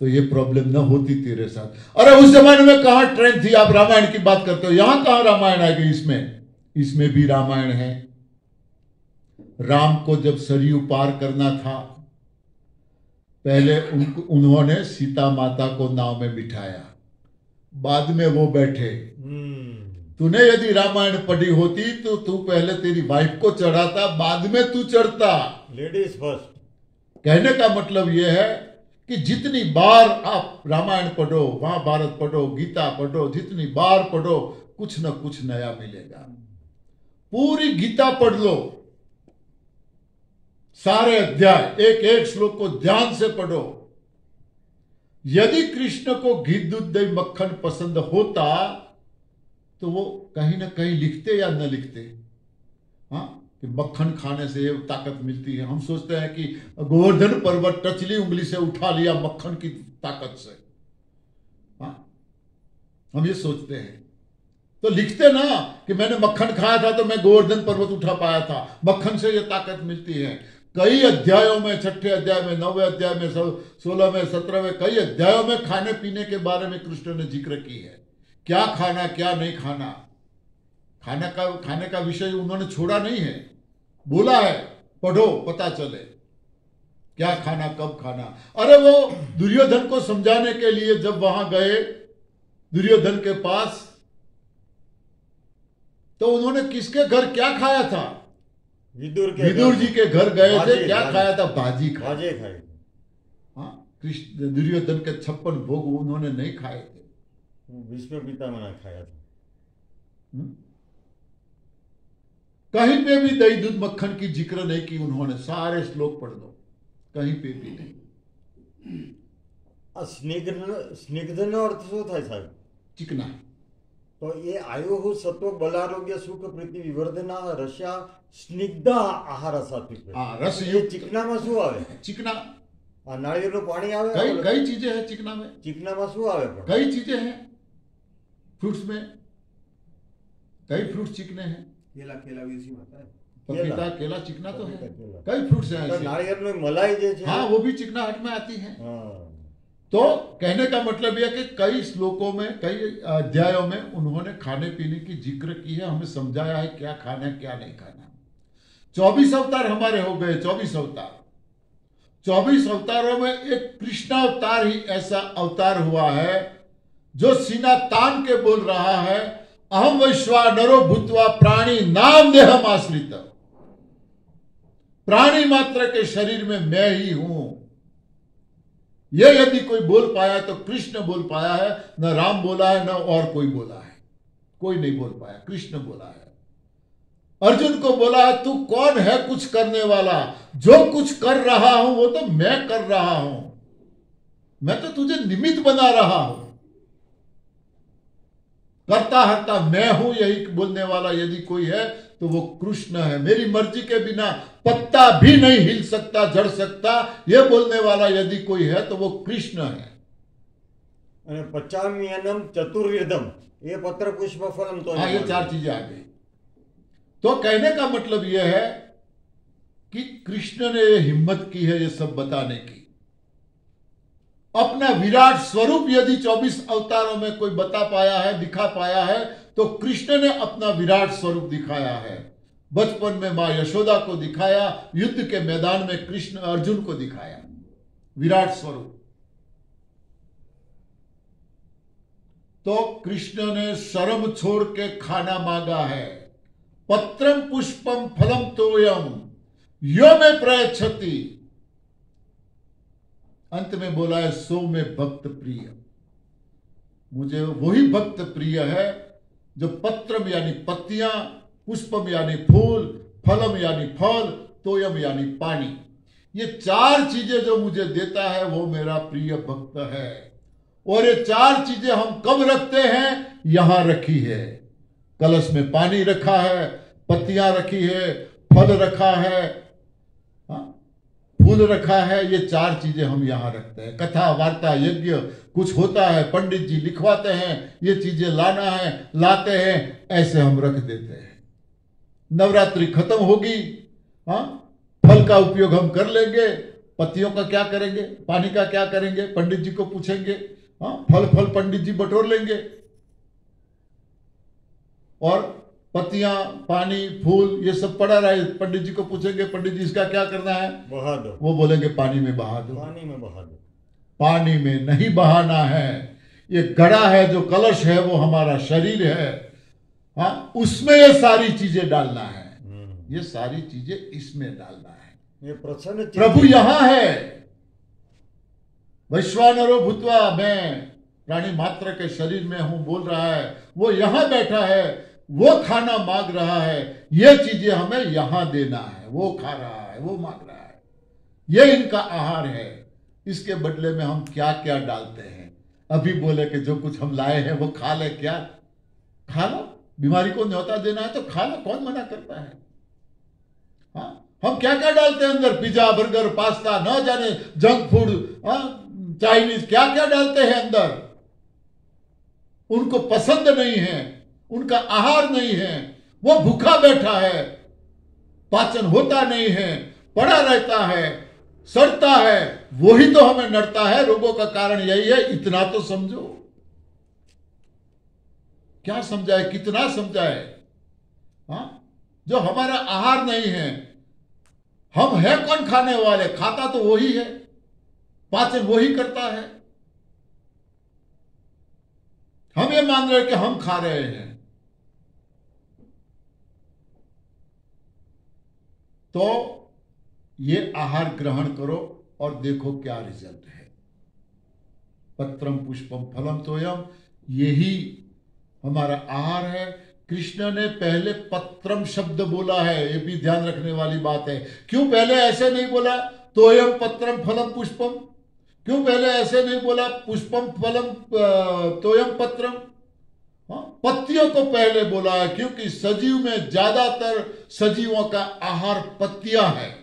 तो ये प्रॉब्लम न होती तेरे साथ। अरे उस जमाने में कहां ट्रेन थी, आप रामायण की बात करते हो, यहां कहां रामायण आ गई? इसमें भी रामायण है। राम को जब सरयू पार करना था, पहले उन्होंने सीता माता को नाव में बिठाया, बाद में वो बैठे। तूने यदि रामायण पढ़ी होती तो तू पहले तेरी वाइफ को चढ़ाता, बाद में तू चढ़ता। Ladies first. कहने का मतलब यह है कि जितनी बार आप रामायण पढ़ो, महाभारत पढ़ो, गीता पढ़ो, जितनी बार पढ़ो कुछ न कुछ नया मिलेगा। पूरी गीता पढ़ लो, सारे अध्याय, एक एक श्लोक को ध्यान से पढ़ो। यदि कृष्ण को घी दूध दही मक्खन पसंद होता तो वो कहीं ना कहीं लिखते या न लिखते, हाँ, कि मक्खन खाने से ये ताकत मिलती है। हम सोचते हैं कि गोवर्धन पर्वत टचली उंगली से उठा लिया मक्खन की ताकत से, हाँ, हम ये सोचते हैं। तो लिखते ना कि मैंने मक्खन खाया था तो मैं गोवर्धन पर्वत उठा पाया था, मक्खन से ये ताकत मिलती है। कई अध्यायों में, 6ठे अध्याय में, 9वें अध्याय में, 16वें, 17वें, कई अध्यायों में खाने पीने के बारे में कृष्ण ने जिक्र की है। क्या खाना क्या नहीं खाना, खाने का विषय उन्होंने छोड़ा नहीं है, बोला है पढ़ो पता चले क्या खाना कब खाना। अरे वो दुर्योधन को समझाने के लिए जब वहां गए दुर्योधन के पास, तो उन्होंने किसके घर क्या खाया था? विदुर जी के घर गए थे, क्या खाया था? भाजी खाई। हाँ, कृष्ण दुर्योधन के 56 भोग उन्होंने नहीं खाए थे, विश्व पितामह ने खाया था। कहीं पे भी दही दूध मक्खन की जिक्र नहीं की उन्होंने, सारे श्लोक पढ़ लो, कहीं पे भी नहीं। સ્નિગ્ધનો અર્થ શું થાય સાહેબ? चिकना। તો એ આયુ હું સત્વ બલારોગ્ય સુખ પ્રીતિ વિવર્ધના રસ્યા સ્નિગ્ધ આહાર સાત્વિક। हाँ, रस એ युक्त ચીકનામાં શું આવે? चिकना। આ નાળિયેરનું પાણી આવે? कई चीजें हैं चिकना में, ચીકનામાં શું આવે પણ? कई चीजें हैं फ्रूट्स में, कई फ्रूट्स चिकने हैं। केला भी इसी में आता है। पपीता केला चिकना तो है, केला। कई फ्रूट्स हैं તો ऐसे। નાળિયેરનું મલાઈ જે છે, हाँ, वो भी चिकनाहट में आती है। હા, तो कहने का मतलब यह कि कई श्लोकों में, कई अध्यायों में उन्होंने खाने पीने की जिक्र की है, हमें समझाया है क्या खाना है क्या नहीं खाना। 24 अवतार हमारे हो गए, 24 अवतार। 24 अवतारों में एक कृष्णावतार ही ऐसा अवतार हुआ है जो सीना तान के बोल रहा है, अहम वैश्वानरो भूत्वा प्राणी नाम देहम आश्रित। प्राणी मात्र के शरीर में मैं ही हूं। ये यदि कोई बोल पाया तो कृष्ण बोल पाया है, न राम बोला है न और कोई बोला है, कोई नहीं बोल पाया, कृष्ण बोला है। अर्जुन को बोला है तू कौन है कुछ करने वाला, जो कुछ कर रहा हूं वो तो मैं कर रहा हूं, मैं तो तुझे निमित्त बना रहा हूं, करता हरता मैं हूं, यही बोलने वाला यदि कोई है तो वो कृष्ण है। मेरी मर्जी के बिना पत्ता भी नहीं हिल सकता, झड़ सकता, ये बोलने वाला यदि कोई है तो वो कृष्ण है। અને પચામ્યનમ ચતુર્વિધમ એ પત્ર પુષ્પ ફલમ। તો हाँ, ये 4 चीजें आ गई। तो कहने का मतलब यह है कि कृष्ण ने हिम्मत की है ये सब बताने की। अपना विराट स्वरूप यदि 24 अवतारों में कोई बता पाया है, दिखा पाया है, तो कृष्ण ने अपना विराट स्वरूप दिखाया है। बचपन में मां यशोदा को दिखाया, युद्ध के मैदान में कृष्ण अर्जुन को दिखाया विराट स्वरूप। तो कृष्ण ने शर्म छोड़ के खाना मांगा है। पत्रम पुष्पम फलम तोयम यो में प्रयच्छति। अंत में बोला है सो में भक्त प्रिय, मुझे वही भक्त प्रिय है जो पत्रम यानी पत्तियां, पुष्पम यानी फूल, फलम यानी फल, तोयम यानी पानी, ये 4 चीजें जो मुझे देता है वो मेरा प्रिय भक्त है। और ये 4 चीजें हम कब रखते हैं? यहां रखी है, कलश में पानी रखा है, पत्तियां रखी है, फल रखा है, फूल रखा है, ये 4 चीजें हम यहां रखते हैं। कथा वार्ता यज्ञ कुछ होता है, पंडित जी लिखवाते हैं, ये चीजें लाना है, लाते हैं, ऐसे हम रख देते हैं। नवरात्रि खत्म होगी, हाँ, फल का उपयोग हम कर लेंगे, पत्तियों का क्या करेंगे, पानी का क्या करेंगे, पंडित जी को पूछेंगे, हाँ, फल पंडित जी बटोर लेंगे, और पत्तियां, पानी, फूल ये सब पड़ा रहे, पंडित जी को पूछेंगे, पंडित जी इसका क्या करना है, बहा दो, वो बोलेंगे पानी में बहा दो। पानी में बहा दो। पानी में नहीं बहाना है, ये घड़ा है जो कलश है वो हमारा शरीर है, हाँ, उसमें ये सारी चीजें डालना है, ये सारी चीजें इसमें डालना है। ये प्रसन्न प्रभु यहां है, वैश्वानरो भूतवा, मैं प्राणी मात्र के शरीर में हूं बोल रहा है, वो यहां बैठा है, वो खाना मांग रहा है, ये चीजें हमें यहां देना है, वो खा रहा है, वो मांग रहा है, ये इनका आहार है। इसके बदले में हम क्या क्या डालते हैं? अभी बोले कि जो कुछ हम लाए हैं वो खा ले, क्या खा लो, बीमारी को न्योता देना है तो खा लो, कौन मना करता है? हाँ, हम क्या क्या डालते हैं अंदर, पिज्जा बर्गर पास्ता, न जाने जंक फूड, चाइनीज, क्या क्या डालते हैं अंदर। उनको पसंद नहीं है, उनका आहार नहीं है, वो भूखा बैठा है, पाचन होता नहीं है, पड़ा रहता है, सड़ता है, वही तो हमें नड़ता है। रोगों का कारण यही है, इतना तो समझो। क्या समझाए, कितना समझाए? हाँ, जो हमारा आहार नहीं है, हम है कौन खाने वाले? खाता तो वही है, पाचन वही करता है। हम ये मान रहे हैं कि हम खा रहे हैं। तो ये आहार ग्रहण करो और देखो क्या रिजल्ट है। पत्रम पुष्पम फलम तोयम, यही हमारा आहार है। कृष्ण ने पहले पत्रम शब्द बोला है, ये भी ध्यान रखने वाली बात है। क्यों पहले ऐसे नहीं बोला तोयम पत्रम फलम पुष्पम? क्यों पहले ऐसे नहीं बोला पुष्पम फलम तोयम पत्रम? पत्तियों को पहले बोला है, क्योंकि सजीव में ज्यादातर सजीवों का आहार पत्तियां हैं।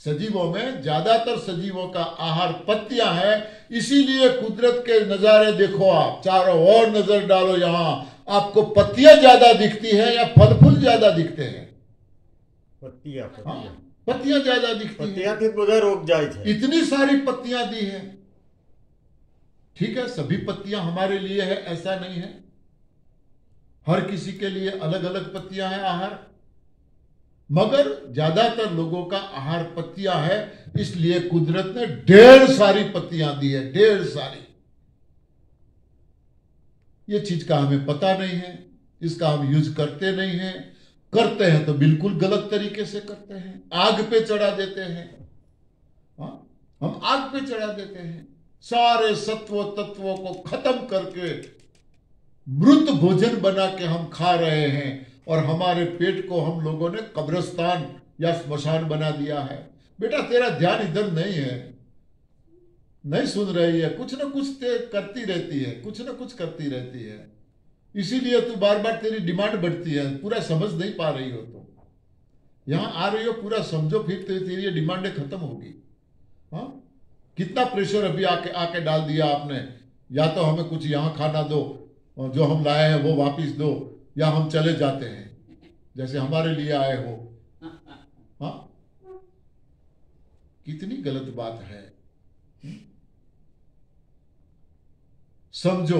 सजीवों में ज्यादातर सजीवों का आहार पत्तियां हैं। इसीलिए कुदरत के नजारे देखो, आप चारों ओर नजर डालो, यहां आपको पत्तियां ज्यादा दिखती है या फल फूल ज्यादा दिखते हैं? पत्तियां पत्तियां ज्यादा दिखती हैं। पत्तियां के बगैर रोक जाए, इतनी सारी पत्तियां दी है। ठीक है, सभी पत्तियां हमारे लिए है ऐसा नहीं है, हर किसी के लिए अलग अलग पत्तियां हैं आहार, मगर ज्यादातर लोगों का आहार पत्तियां है। इसलिए कुदरत ने ढेर सारी पत्तियां दी है, ढेर सारी। ये चीज का हमें पता नहीं है, इसका हम यूज करते नहीं है, करते हैं तो बिल्कुल गलत तरीके से करते हैं, आग पे चढ़ा देते हैं। हम आग पे चढ़ा देते हैं, सारे सत्व तत्वों को खत्म करके मृत भोजन बना के हम खा रहे हैं, और हमारे पेट को हम लोगों ने कब्रिस्तान या स्मशान बना दिया है। बेटा तेरा ध्यान इधर नहीं है, नहीं सुन रही है, कुछ ना कुछ करती रहती है, कुछ ना कुछ करती रहती है। इसीलिए तू बार बार तेरी डिमांड बढ़ती है, पूरा समझ नहीं पा रही हो। तो यहां आ रही हो, पूरा समझो, फिर तेरी डिमांडें खत्म होगी। हाँ, कितना प्रेशर अभी आके डाल दिया आपने, या तो हमें कुछ यहां खाना दो, और जो हम लाए हैं वो वापिस दो, या हम चले जाते हैं जैसे हमारे लिए आए हो। हाँ, कितनी गलत बात है। समझो,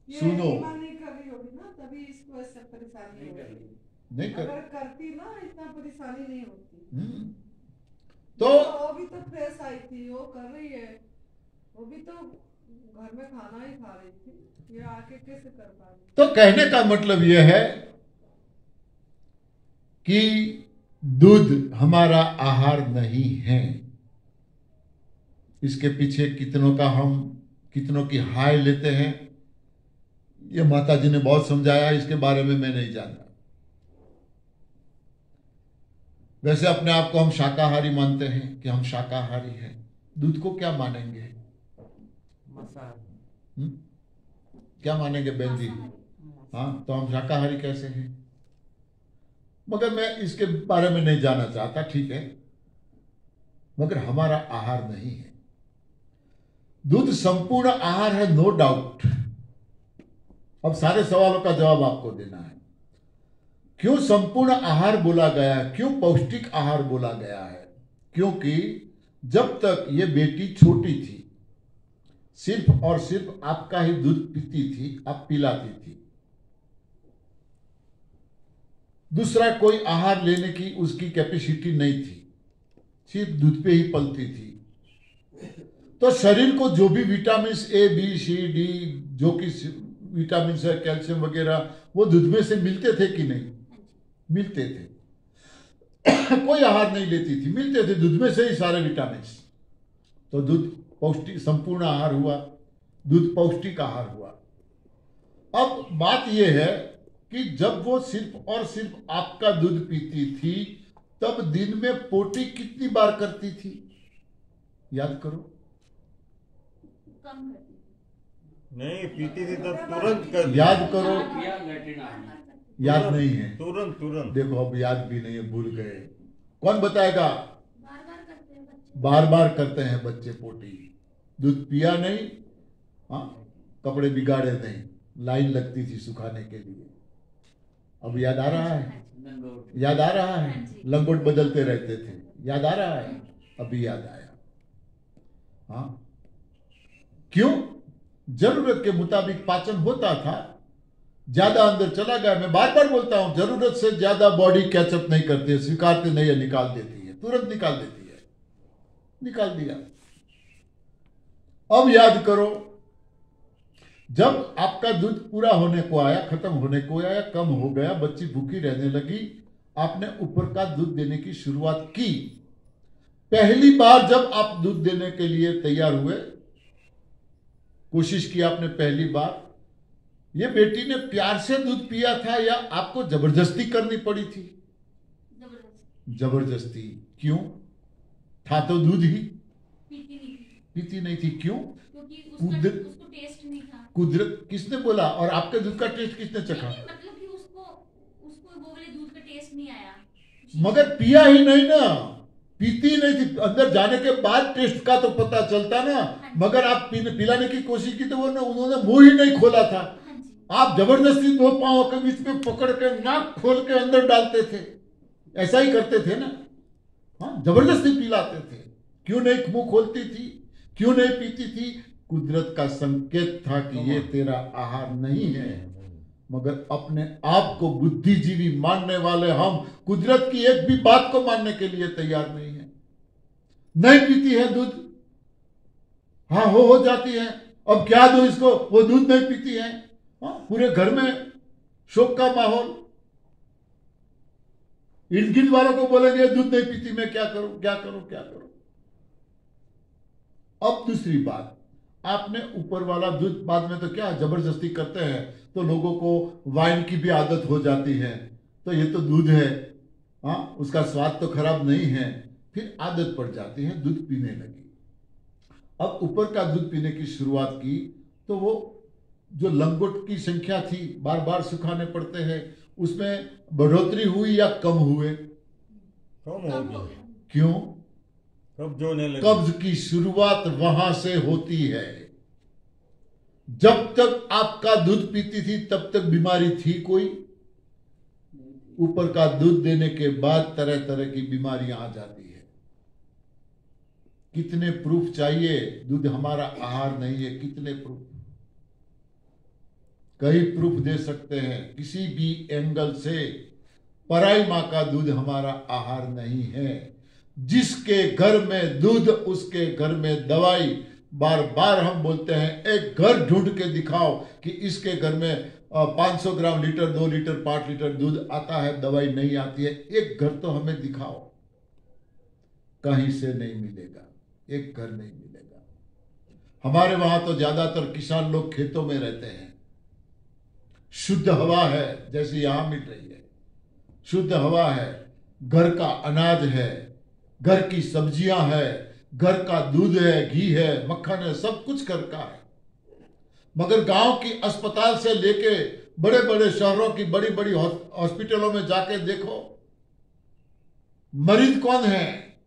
सुनो। नहीं कर रही होगी ना, तभी इसको ऐसे परेशानी नहीं कर, अगर करती ना इतना परेशानी नहीं होती। तो वो भी तो फ्रेश आई थी, वो कर रही है, वो भी तो घर में खाना ही खा रही थी, ये आके कैसे कर पा रही? तो कहने का मतलब यह है कि दूध हमारा आहार नहीं है। इसके पीछे कितनों की हाय लेते हैं, ये माता जी ने बहुत समझाया, इसके बारे में मैं नहीं जानता। वैसे अपने आप को हम शाकाहारी मानते हैं कि हम शाकाहारी हैं, दूध को क्या मानेंगे? क्या मानेंगे बहन जी? हाँ, तो हम शाकाहारी कैसे हैं? मगर मैं इसके बारे में नहीं जानना चाहता, ठीक है, मगर हमारा आहार नहीं है। दूध संपूर्ण आहार है, नो डाउट। अब सारे सवालों का जवाब आपको देना है। क्यों संपूर्ण आहार बोला गया है, क्यों पौष्टिक आहार बोला गया है? क्योंकि जब तक ये बेटी छोटी थी, सिर्फ और सिर्फ आपका ही दूध पीती थी, आप पिलाती थी, दूसरा कोई आहार लेने की उसकी कैपेसिटी नहीं थी, सिर्फ दूध पे ही पलती थी। तो शरीर को जो भी vitamin A B C D जो कि विटामिन है, कैल्शियम वगैरह वो दूध में से मिलते थे कि नहीं? हाँ जी। मिलते थे। कोई आहार नहीं लेती थी, मिलते थे दूध में से ही सारे विटामिन। तो दूध पौष्टिक संपूर्ण आहार हुआ, दूध पौष्टिक आहार हुआ। अब बात यह है कि जब वो सिर्फ और सिर्फ आपका दूध पीती थी, तब दिन में पोटी कितनी बार करती थी? याद करो। कम करती थी। नहीं पीती थी तब तुरंत कर दिया। याद करो। याद नहीं है? तुरंत तुरंत। देखो अब याद भी नहीं है, भूल गए। कौन बताएगा? बार बार करते हैं बच्चे। बार बार करते हैं बच्चे पोटी। दूध पिया नहीं, हाँ, कपड़े बिगाड़े नहीं, लाइन लगती थी सुखाने के लिए। अब याद आ रहा है? याद आ रहा है? लंगोट बदलते रहते थे, याद आ रहा है? अभी याद आया। हाँ, क्यों? जरूरत के मुताबिक पाचन होता था, ज्यादा अंदर चला गया। मैं बार बार बोलता हूं, जरूरत से ज्यादा बॉडी कैचअप नहीं करती है, स्वीकारती नहीं है, निकाल देती है, तुरंत निकाल देती है। निकाल दिया। अब याद करो, जब आपका दूध पूरा होने को आया, खत्म होने को आया, कम हो गया, बच्ची भूखी रहने लगी, आपने ऊपर का दूध देने की शुरुआत की। पहली बार जब आप दूध देने के लिए तैयार हुए, कोशिश की आपने पहली बार, ये बेटी ने प्यार से दूध पिया था या आपको जबरदस्ती करनी पड़ी थी? जबरदस्ती। जबरदस्ती। क्यों? था तो दूध ही। पीती नहीं थी। पीती नहीं थी, क्यों? क्योंकि कुदरत- उसको टेस्ट नहीं था। कुदरत किसने बोला? और आपके दूध का टेस्ट किसने चखा? नहीं, मतलब कि उसको उसको वो वाले दूध का टेस्ट नहीं आया। मगर पिया ही नहीं ना, पीती नहीं थी। अंदर जाने के बाद टेस्ट का तो पता चलता ना, मगर आप पिलाने की कोशिश की तो उन्होंने मुंह ही नहीं खोला था। हाँ जी। आप जबरदस्ती दो पांव के बीच में पकड़ के नाक खोल के अंदर डालते थे, ऐसा ही करते थे ना। हाँ, जबरदस्ती पिलाते थे। क्यों नहीं मुंह खोलती थी? क्यों नहीं पीती थी? कुदरत का संकेत था कि ये तेरा आहार नहीं है। मगर अपने आप को बुद्धिजीवी मानने वाले हम कुदरत की एक भी बात को मानने के लिए तैयार नहीं है। नहीं पीती है दूध, हाँ हो जाती है, अब क्या दो इसको, वो दूध नहीं पीती है। हाँ, पूरे घर में शोक का माहौल। इर्द गिर्द वालों को बोलेंगे दूध नहीं पीती, मैं क्या करूं, क्या करूं, क्या करूं। अब दूसरी बात, आपने ऊपर वाला दूध, बाद में तो क्या जबरदस्ती करते हैं तो लोगों को वाइन की भी आदत हो जाती है, तो ये तो दूध है, हाँ, उसका स्वाद तो खराब नहीं है, फिर आदत पड़ जाती है, दूध पीने लगी। अब ऊपर का दूध पीने की शुरुआत की तो वो जो लंगोट की संख्या थी, बार बार सुखाने पड़ते हैं, उसमें बढ़ोतरी हुई या कम हुए? कम हो गया। क्यों? कब्ज होने लगे। कब्ज की शुरुआत वहां से होती है। जब तक आपका दूध पीती थी तब तक बीमारी थी कोई? ऊपर का दूध देने के बाद तरह तरह की बीमारियां आ जाती है। कितने प्रूफ चाहिए? दूध हमारा आहार नहीं है, कितने प्रूफ? कई प्रूफ दे सकते हैं किसी भी एंगल से। पराई मां का दूध हमारा आहार नहीं है। जिसके घर में दूध उसके घर में दवाई। बार बार हम बोलते हैं, एक घर ढूंढ के दिखाओ कि इसके घर में 500 ग्राम, लीटर, 2 लीटर, 5 लीटर दूध आता है, दवाई नहीं आती है। एक घर तो हमें दिखाओ। कहीं से नहीं मिलेगा, एक घर नहीं मिलेगा। हमारे वहां तो ज्यादातर किसान लोग खेतों में रहते हैं। शुद्ध हवा है, जैसे यहां मिल रही है, शुद्ध हवा है, घर का अनाज है, घर की सब्जियां है, घर का दूध है, घी है, मक्खन है, सब कुछ घर का है। मगर गांव की अस्पताल से लेके बड़े बड़े शहरों की बड़ी बड़ी हॉस्पिटलों में जाके देखो, मरीज कौन है?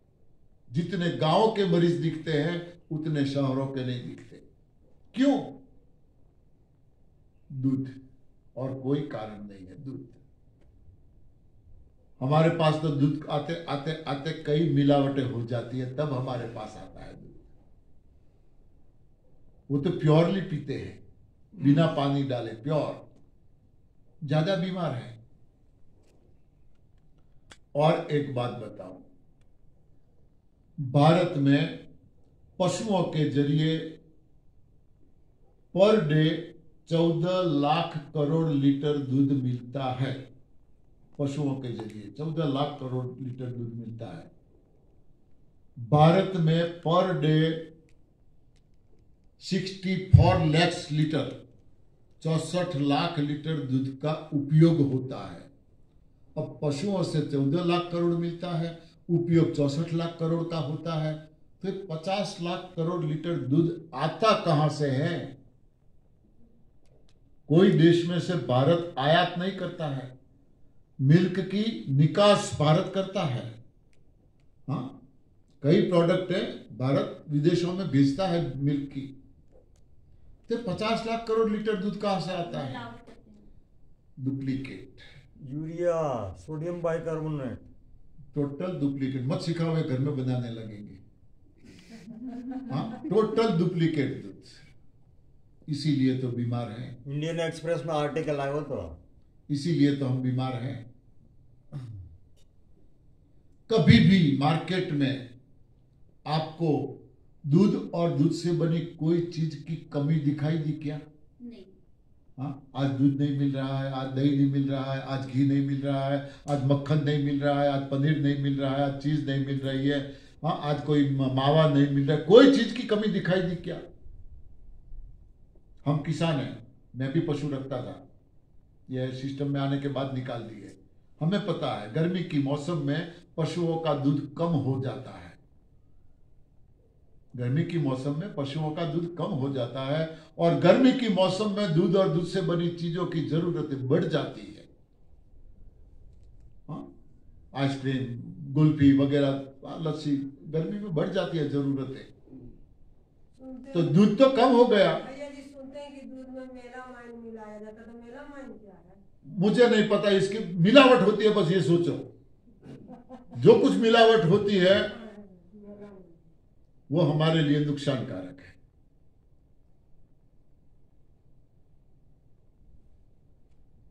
जितने गांव के मरीज दिखते हैं उतने शहरों के नहीं दिखते। क्यों? दूध, और कोई कारण नहीं है। दूध, हमारे पास तो दूध आते आते आते कई मिलावटें हो जाती है, तब हमारे पास आता है दूध। वो तो प्योरली पीते हैं, बिना पानी डाले, प्योर। ज्यादा बीमार है। और एक बात बताऊं, भारत में पशुओं के जरिए per day 14 lakh crore litre दूध मिलता है। पशुओं के जरिए 14 लाख करोड़ लीटर दूध मिलता है। भारत में per day 64 lakh litre 64 lakh litre दूध का उपयोग होता है। अब पशुओं से 14 लाख करोड़ मिलता है, उपयोग 64 लाख करोड़ का होता है, तो 50 लाख करोड़ लीटर दूध आता कहां से है? कोई देश में से भारत आयात नहीं करता है, मिल्क की निकास भारत करता है। हाँ, कई प्रोडक्ट है भारत विदेशों में भेजता है मिल्क की, तो 50 लाख करोड़ लीटर दूध कहां से आता है? मिलावट करते हैं। Duplicate, urea, sodium bicarbonate, total duplicate. मत सिखाओ, ये घर में बनाने लगेंगे। हाँ, टोटल डुप्लीकेट दूध, इसीलिए तो बीमार हैं। इंडियन एक्सप्रेस में आर्टिकल आया हो तो इसीलिए तो हम बीमार हैं। कभी भी मार्केट में आपको दूध और दूध से बनी कोई चीज की कमी दिखाई दी क्या? नहीं। हाँ, आज दूध नहीं मिल रहा है, आज दही नहीं मिल रहा है, आज घी नहीं मिल रहा है, आज मक्खन नहीं मिल रहा है, आज पनीर नहीं मिल रहा है, आज चीज नहीं मिल रही है। हाँ, आज कोई मावा नहीं मिल रहा है, कोई चीज की कमी दिखाई दी क्या? हम किसान हैं, मैं भी पशु रखता था, यह सिस्टम में आने के बाद निकाल दिए। हमें पता है गर्मी की मौसम में पशुओं का दूध कम हो जाता है। गर्मी की मौसम में पशुओं का दूध कम हो जाता है, और गर्मी की मौसम में दूध और दूध से बनी चीजों की जरूरतें बढ़ जाती है। हाँ, आइसक्रीम, कुल्फी वगैरह, लस्सी, गर्मी में बढ़ जाती है जरूरतें, तो दूध तो कम हो गया। भैया जी सुनते हैं कि दूध में मेलामाइन मिलाया जाता, तो मेलामाइन क्या है? मुझे नहीं पता, इसकी मिलावट होती है, बस ये सोचो, जो कुछ मिलावट होती है वो हमारे लिए नुकसानकारक है।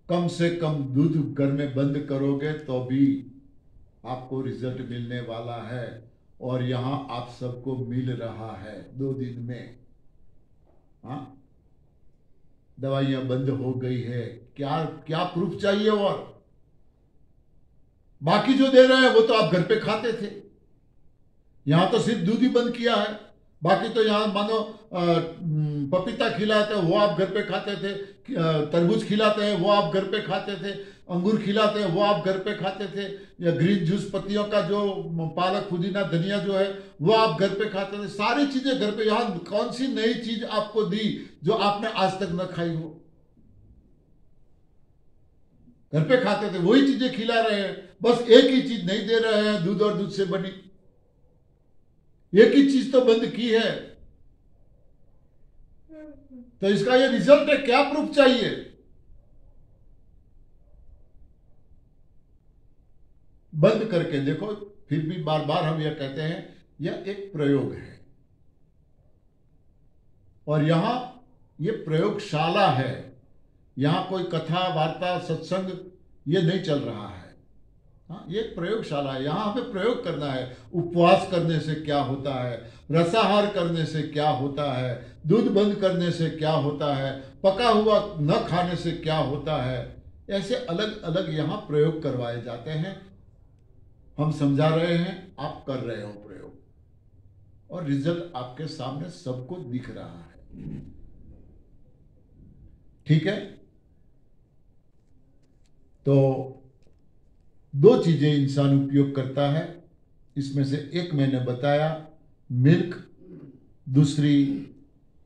कम से कम दूध घर में बंद करोगे तो भी आपको रिजल्ट मिलने वाला है, और यहां आप सबको मिल रहा है 2 दिन में। हाँ, दवाइयां बंद हो गई है, क्या क्या प्रूफ चाहिए? और बाकी जो दे रहे हैं वो तो आप घर पे खाते थे, यहां तो सिर्फ दूध ही बंद किया है। बाकी तो यहां मानो पपीता खिलाते हैं वो आप घर पे खाते थे, तरबूज खिलाते हैं वो आप घर पे खाते थे, अंगूर खिलाते हैं वो आप घर पे खाते थे, या ग्रीन जूस पत्तियों का जो पालक, पुदीना, धनिया जो है वो आप घर पे खाते थे। सारी चीजें घर पे। यहां कौन सी नई चीज आपको दी जो आपने आज तक न खाई हो? घर पे खाते थे वही चीजें खिला रहे हैं, बस एक ही चीज नहीं दे रहे हैं, दूध और दूध से बनी। एक ही चीज तो बंद की है, तो इसका ये रिजल्ट है, क्या प्रूफ चाहिए? बंद करके देखो। फिर भी बार बार हम यह कहते हैं यह एक प्रयोग है, और यहां यह प्रयोगशाला है। यहां कोई कथा, वार्ता, सत्संग ये नहीं चल रहा है। हाँ, ये एक प्रयोगशाला है, यहां हमें प्रयोग करना है। उपवास करने से क्या होता है, रसाहार करने से क्या होता है, दूध बंद करने से क्या होता है, पका हुआ न खाने से क्या होता है, ऐसे अलग अलग यहां प्रयोग करवाए जाते हैं। हम समझा रहे हैं, आप कर रहे हो प्रयोग, और रिजल्ट आपके सामने सबको दिख रहा है। ठीक है, तो 2 चीजें इंसान उपयोग करता है, इसमें से एक मैंने बताया मिल्क, दूसरी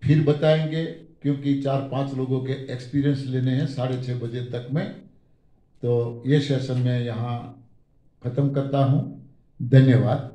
फिर बताएंगे, क्योंकि 4-5 लोगों के एक्सपीरियंस लेने हैं 6:30 बजे तक में। तो ये सेशन मैं यहाँ खत्म करता हूँ। धन्यवाद।